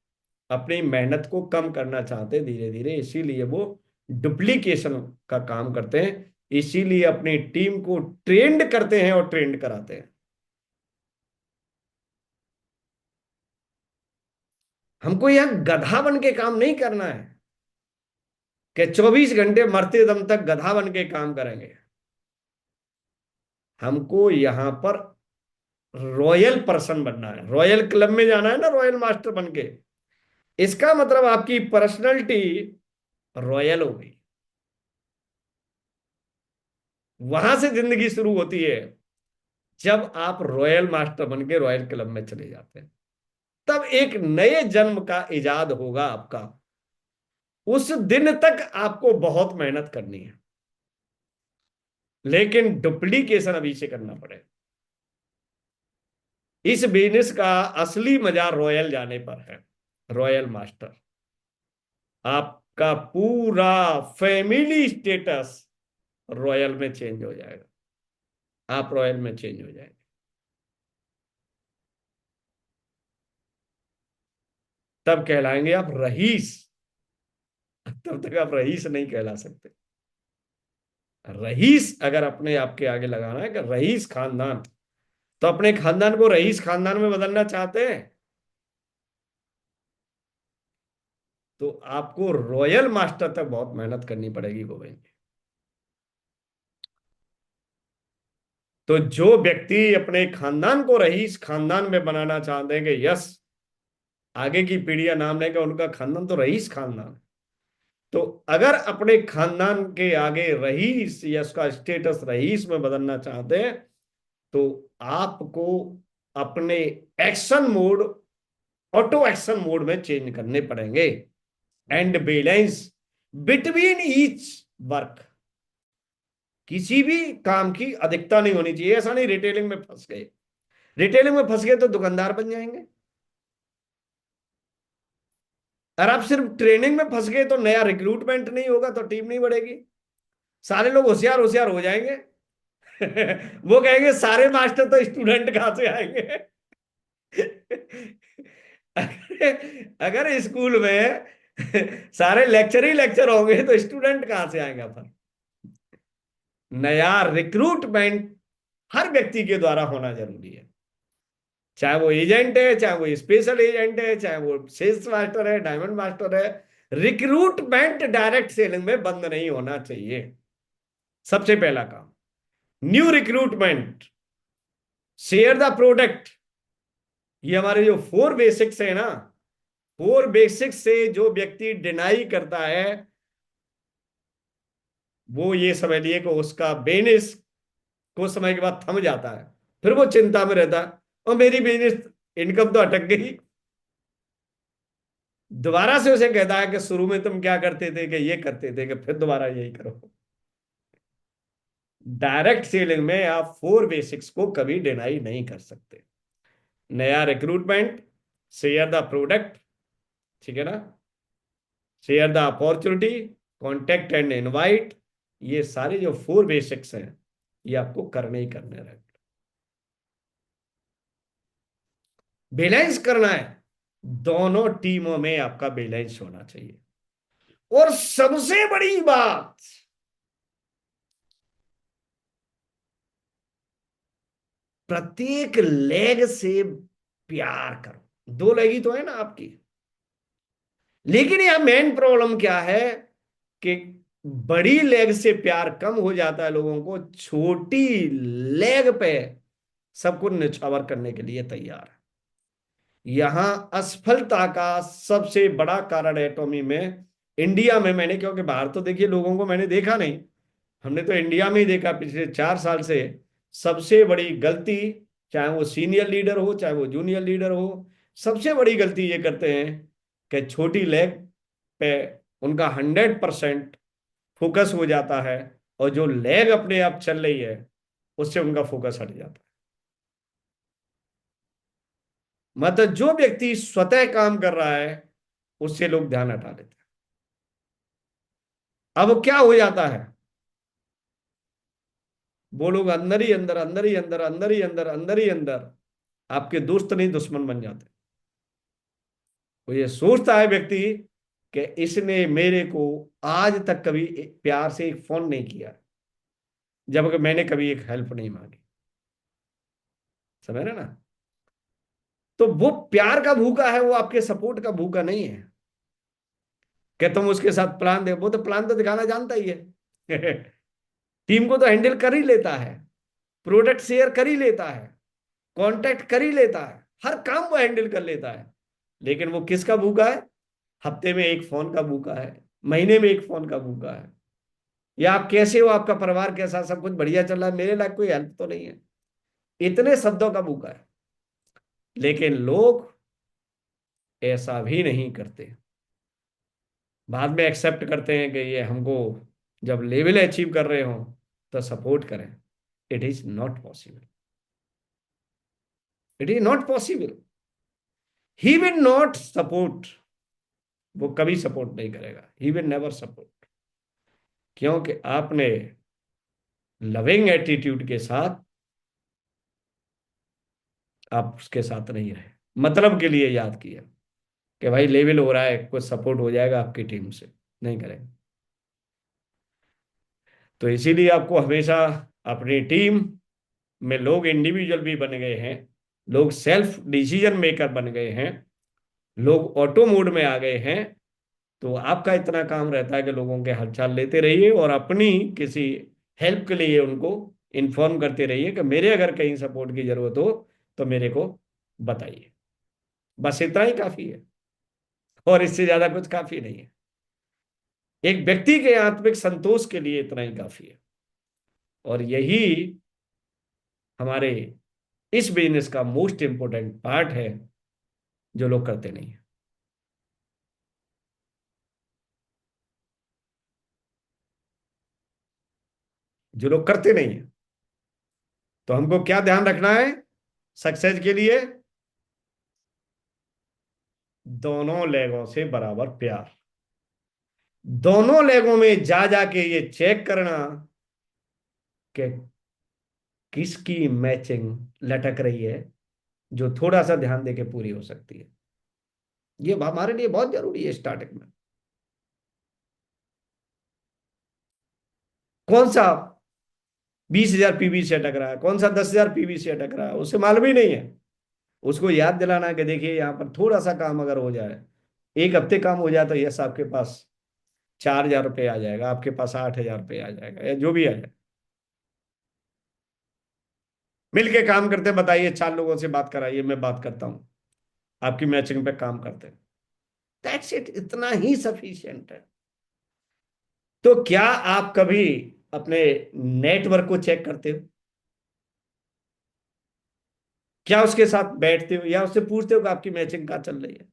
अपनी मेहनत को कम करना चाहते हैं धीरे धीरे, इसीलिए वो डुप्लीकेशन का काम करते हैं, इसीलिए अपनी टीम को ट्रेंड करते हैं और ट्रेंड कराते हैं। हमको यहां गधा बन के काम नहीं करना है कि 24 घंटे मरते दम तक गधा बन के काम करेंगे। हमको यहां पर रॉयल पर्सन बनना है, रॉयल क्लब में जाना है ना, रॉयल मास्टर बन के। इसका मतलब आपकी पर्सनैलिटी रॉयल हो गई। वहां से जिंदगी शुरू होती है, जब आप रॉयल मास्टर बन के रॉयल क्लब में चले जाते हैं। तब एक नए जन्म का इजाद होगा आपका। उस दिन तक आपको बहुत मेहनत करनी है। लेकिन डुप्लीकेशन अभी से करना पड़ेगा। इस बिजनेस का असली मजा रॉयल जाने पर है। रॉयल मास्टर, आपका पूरा फैमिली स्टेटस रॉयल में चेंज हो जाएगा। आप रॉयल में चेंज हो जाएंगे। तब कहलाएंगे आप रईस। तब तक आप रईस नहीं कहला सकते। रईस अगर अपने आप के आगे लगाना है कि रईस खानदान, तो अपने खानदान को रईस खानदान में बदलना चाहते हैं, तो आपको रॉयल मास्टर तक बहुत मेहनत करनी पड़ेगी गोविंद जी। तो जो व्यक्ति अपने खानदान को रईस खानदान में बनाना चाहते हैं कि यस, आगे की पीढ़ियां नाम लेंगे उनका खानदान तो रईस खानदान है, तो अगर अपने खानदान के आगे रईस या उसका स्टेटस रईस में बदलना चाहते हैं, तो आपको अपने action mode auto action mode में चेंज करने पड़ेंगे। And balance between each work. किसी भी काम की अधिकता नहीं होनी चाहिए। ऐसा नहीं रिटेलिंग में फंस गए, रिटेलिंग में फंस गए तो दुकानदार बन जाएंगे। और आप सिर्फ ट्रेनिंग में फंस गए तो नया रिक्रूटमेंट नहीं होगा, तो टीम नहीं बढ़ेगी। सारे लोग होशियार होशियार हो जाएंगे। वो कहेंगे सारे मास्टर तो स्टूडेंट कहां से आएंगे। अगर स्कूल में सारे लेक्चर ही लेक्चर होंगे तो स्टूडेंट कहां से आएंगे पर। नया रिक्रूटमेंट हर व्यक्ति के द्वारा होना जरूरी है। चाहे वो एजेंट है, चाहे वो स्पेशल एजेंट है, चाहे वो सेल्स मास्टर है, डायमंड मास्टर है। रिक्रूटमेंट डायरेक्ट सेलिंग में बंद नहीं होना चाहिए। सबसे पहला काम, new recruitment, share the product. ये हमारे जो 4 बेसिक्स है ना, 4 बेसिक्स से जो व्यक्ति डिनाई करता है, वो ये समझ लिए कि उसका बिजनेस कुछ समय के बाद थम जाता है। फिर वो चिंता में रहता है और मेरी बिजनेस इनकम तो अटक गई। दोबारा से उसे कहता है कि शुरू में तुम क्या करते थे, कि ये करते थे, कि फिर दोबारा यही करो। डायरेक्ट सेलिंग में आप 4 बेसिक्स को कभी डिनाई नहीं कर सकते। नया रिक्रूटमेंट, शेयर द प्रोडक्ट, ठीक है ना, share the opportunity, contact and invite. ये सारे जो 4 बेसिक्स हैं, ये आपको करने ही करने रहेंगे। बैलेंस करना है, दोनों टीमों में आपका बैलेंस होना चाहिए। और सबसे बड़ी बात, प्रत्येक लेग से प्यार करो। 2 लेग ही तो है ना आपकी। लेकिन यह मेन प्रॉब्लम क्या है कि बड़ी लेग से प्यार कम हो जाता है लोगों को, छोटी लेग पे सबको निछावर करने के लिए तैयार है। यहां असफलता का सबसे बड़ा कारण है टॉमी में, इंडिया में। मैंने, क्योंकि बाहर तो देखिए लोगों को मैंने देखा नहीं, हमने तो इंडिया में ही देखा पिछले 4 साल से। सबसे बड़ी गलती, चाहे वो सीनियर लीडर हो चाहे वो जूनियर लीडर हो, सबसे बड़ी गलती ये करते हैं कि छोटी लेग पे उनका 100% फोकस हो जाता है, और जो लेग अपने आप चल रही है उससे उनका फोकस हट जाता है। मतलब जो व्यक्ति स्वतः काम कर रहा है उससे लोग ध्यान हटा लेते हैं। अब क्या हो जाता है, वो लोग अंदर ही अंदर, अंदर ही अंदर, अंदर ही अंदर, अंदर ही अंदर आपके दोस्त नहीं दुश्मन बन जाते। वो ये सोचता है व्यक्ति कि इसने मेरे को आज तक कभी प्यार से एक फोन नहीं किया, जबकि मैंने कभी एक हेल्प नहीं मांगी। समझ रहे ना। तो वो प्यार का भूखा है, वो आपके सपोर्ट का भूखा नहीं है कि तुम उसके साथ प्लान दे। वो तो प्लान तो दिखाना जानता ही है। टीम को तो हैंडल कर ही लेता है, प्रोडक्ट शेयर कर ही लेता है, कांटेक्ट कर ही लेता है, हर काम वो हैंडल कर लेता है। लेकिन वो किसका भूखा है? हफ्ते में एक फोन का भूखा है, महीने में एक फोन का भूखा है। या आप कैसे हो, आपका परिवार कैसा, सब कुछ बढ़िया चल रहा है, मेरे लायक कोई हेल्प तो नहीं है, इतने शब्दों का भूखा है। लेकिन लोग ऐसा भी नहीं करते। बाद में एक्सेप्ट करते हैं कि ये हमको, जब लेवल अचीव कर रहे हो तो सपोर्ट करें। It is not possible. It is not possible. He will not support. वो कभी सपोर्ट नहीं करेगा। He will never support. क्योंकि आपने लविंग एटीट्यूड के साथ आप उसके साथ नहीं रहे, मतलब के लिए याद किया कि भाई लेवल हो रहा है, कुछ सपोर्ट हो जाएगा आपकी टीम से, नहीं करेंगे। तो इसीलिए आपको हमेशा अपनी टीम में लोग इंडिविजुअल भी बन गए हैं, लोग सेल्फ डिसीजन मेकर बन गए हैं, लोग ऑटो मोड में आ गए हैं। तो आपका इतना काम रहता है कि लोगों के हालचाल लेते रहिए और अपनी किसी हेल्प के लिए उनको इन्फॉर्म करते रहिए कि मेरे अगर कहीं सपोर्ट की जरूरत हो तो मेरे को बताइए। बस इतना ही काफी है, और इससे ज्यादा कुछ काफी नहीं है। एक व्यक्ति के आत्मिक संतोष के लिए इतना ही काफी है। और यही हमारे इस बिजनेस का मोस्ट इंपोर्टेंट पार्ट है, जो लोग करते नहीं है। जो लोग करते नहीं है। तो हमको क्या ध्यान रखना है सक्सेस के लिए? दोनों लेगों से बराबर प्यार। दोनों लेगों में जा जाके ये चेक करना कि किसकी मैचिंग लटक रही है, जो थोड़ा सा ध्यान देके पूरी हो सकती है। ये हमारे लिए बहुत जरूरी है स्टार्टिंग में। कौन सा 20,000 पीवी से अटक रहा है, कौन सा 10,000 पीवी से अटक रहा है, उसे मालूम ही नहीं है। उसको याद दिलाना है कि देखिए यहाँ पर थोड़ा सा काम अगर हो जाए, एक हफ्ते काम हो जाए, तो यस आपके पास 4,000 रुपये आ जाएगा, आपके पास 8,000 रुपये आ जाएगा, या जो भी आ जाए। मिलके काम करते, बताइए 4 लोगों से बात कराइए, मैं बात करता हूँ, आपकी मैचिंग पे काम करते हैं। दैट्स इट, इतना ही सफिशिएंट है। तो क्या आप कभी अपने नेटवर्क को चेक करते हो? क्या उसके साथ बैठते हो या उससे पूछते हो कि आपकी मैचिंग कहाँ चल रही है?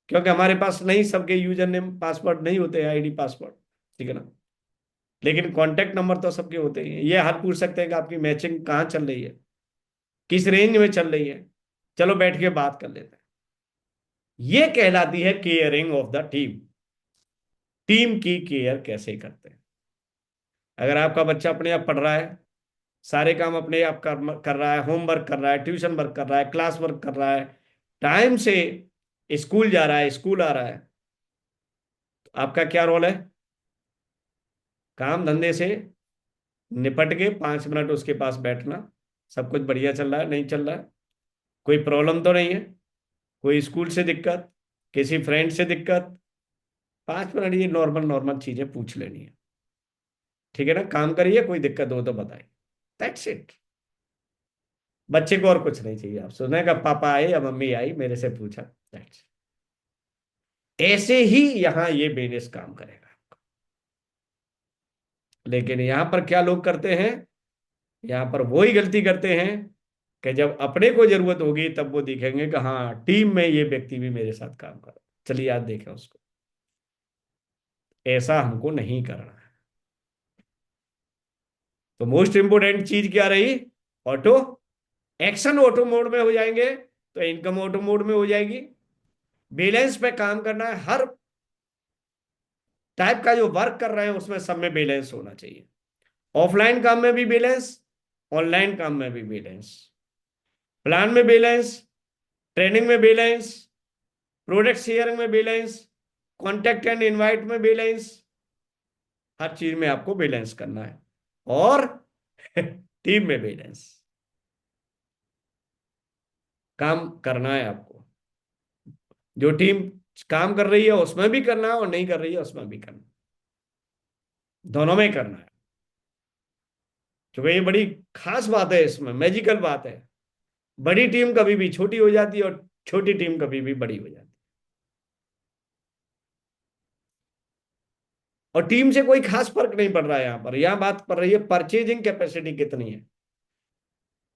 क्योंकि हमारे पास नहीं, सबके यूजर नेम पासवर्ड नहीं होते हैं, आईडी पासवर्ड, ठीक है ना। लेकिन कॉन्टेक्ट नंबर तो सबके होते हैं। ये हाल पूछ सकते हैं कि आपकी मैचिंग कहाँ चल रही है, किस रेंज में चल रही है। चलो बैठ के बात कर लेते हैं। ये कहलाती है caring of the team. Team की केयर कैसे करते हैं? अगर आपका बच्चा अपने आप पढ़ रहा है, सारे काम अपने आप कर रहा है, होमवर्क कर रहा है, ट्यूशन वर्क कर रहा है, क्लास वर्क कर रहा है, टाइम से स्कूल जा रहा है, स्कूल आ रहा है, तो आपका क्या रोल है? काम धंधे से निपट के 5 मिनट उसके पास बैठना। सब कुछ बढ़िया चल रहा है, नहीं चल रहा है, कोई प्रॉब्लम तो नहीं है, कोई स्कूल से दिक्कत, किसी फ्रेंड से दिक्कत, 5 मिनट ये नॉर्मल नॉर्मल चीजें पूछ लेनी है। ठीक है ना, काम करिए, कोई दिक्कत हो तो बताइए। That's it. बच्चे को और कुछ नहीं चाहिए। आप सुने का पापा आए या मम्मी आई, मेरे से पूछा, दैट्स। ऐसे ही यहां ये बिजनेस काम करेगा। लेकिन यहां पर क्या लोग करते हैं? यहां पर वही गलती करते हैं कि जब अपने को जरूरत होगी तब वो दिखेंगे कि हाँ टीम में ये व्यक्ति भी मेरे साथ काम कर रहा है, चलिए आज देखें उसको। ऐसा हमको नहीं करना है। तो मोस्ट इंपोर्टेंट चीज क्या रही? ऑटो एक्शन ऑटो मोड में हो जाएंगे तो इनकम ऑटो मोड में हो जाएगी। बैलेंस पे काम करना है। हर टाइप का जो वर्क कर रहे हैं उसमें सब में बैलेंस होना चाहिए। ऑफलाइन काम में भी बैलेंस, ऑनलाइन काम में भी बैलेंस, प्लान में बैलेंस, ट्रेनिंग में बैलेंस, प्रोडक्ट शेयरिंग में बैलेंस, कॉन्टेक्ट एंड इनवाइट में बैलेंस। हर चीज में आपको बैलेंस करना है। और टीम में बैलेंस, काम करना है आपको। जो टीम काम कर रही है उसमें भी करना है, और नहीं कर रही है उसमें भी करना है। दोनों में करना है। क्योंकि ये बड़ी खास बात है, इसमें मैजिकल बात है। बड़ी टीम कभी भी छोटी हो जाती है और छोटी टीम कभी भी बड़ी हो जाती है। और टीम से कोई खास फर्क नहीं पड़ रहा है। यहां पर यहां बात पड़ रही है परचेजिंग कैपेसिटी कितनी है।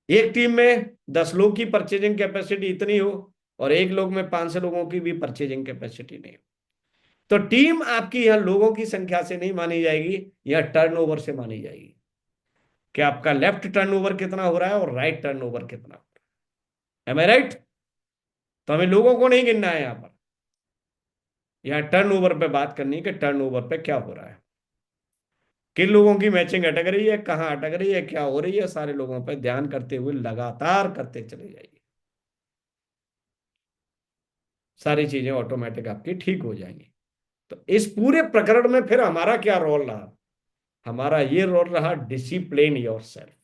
एक टीम में 10 लोग की परचेजिंग कैपेसिटी इतनी हो, और एक लोग में 500 लोगों की भी परचेजिंग कैपेसिटी नहीं हो, तो टीम आपकी यहां लोगों की संख्या से नहीं मानी जाएगी, यह टर्नओवर से मानी जाएगी। कि आपका लेफ्ट टर्नओवर कितना हो रहा है और राइट टर्नओवर कितना हो रहा है। एम आई राइट? तो हमें लोगों को नहीं गिनना है यहाँ पर, यहाँ टर्नओवर पे बात करनी है कि टर्नओवर पे क्या हो रहा है, किन लोगों की मैचिंग अटक रही है, कहाँ अटक रही है, क्या हो रही है, सारे लोगों पर ध्यान करते हुए लगातार करते चले जाइए। सारी चीजें ऑटोमेटिक आपकी ठीक हो जाएंगी। तो इस पूरे प्रकरण में फिर हमारा क्या रोल रहा? हमारा ये रोल रहा, डिसिप्लिन योर सेल्फ।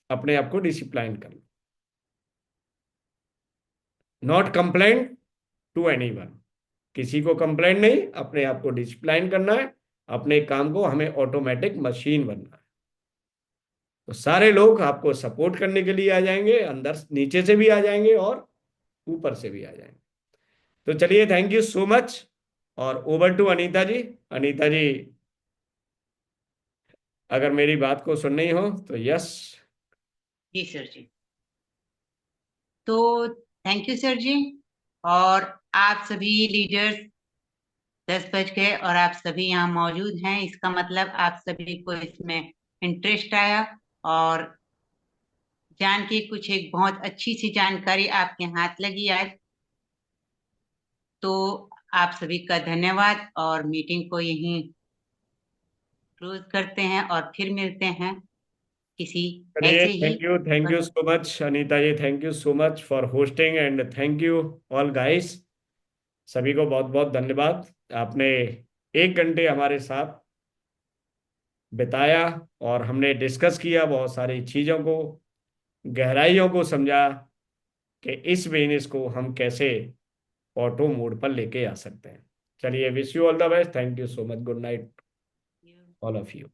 अपने आप को डिसिप्लाइन कर लो, not complain to anyone. किसी को कंप्लेन नहीं, अपने आप को डिसिप्लाइन करना है। अपने काम को हमें ऑटोमेटिक मशीन बनना है। तो सारे लोग आपको सपोर्ट करने के लिए आ जाएंगे, अंदर नीचे से भी आ जाएंगे और ऊपर से भी आ जाएंगे। तो चलिए, थैंक यू सो मच। और ओवर टू अनीता जी। अनीता जी, अगर मेरी बात को सुननी हो तो यस। जी सर जी। तो थैंक यू सर जी। और आप सभी लीडर्स 10 बज गए और आप सभी यहाँ मौजूद हैं, इसका मतलब आप सभी को इसमें इंटरेस्ट आया, और जान के कुछ एक बहुत अच्छी सी जानकारी आपके हाथ लगी आज। तो आप सभी का धन्यवाद, और मीटिंग को यहीं क्लोज करते हैं और फिर मिलते हैं किसी चलिए, ऐसे ही। Thank you so much Anita ji, thank you so much for hosting and thank you all guys. सभी को बहुत बहुत धन्यवाद। आपने 1 घंटे हमारे साथ बिताया और हमने डिस्कस किया बहुत सारी चीज़ों को, गहराइयों को समझा कि इस बिजनेस को हम कैसे ऑटो मोड पर लेके आ सकते हैं। चलिए, wish you all the best, thank you so much, good night all of you.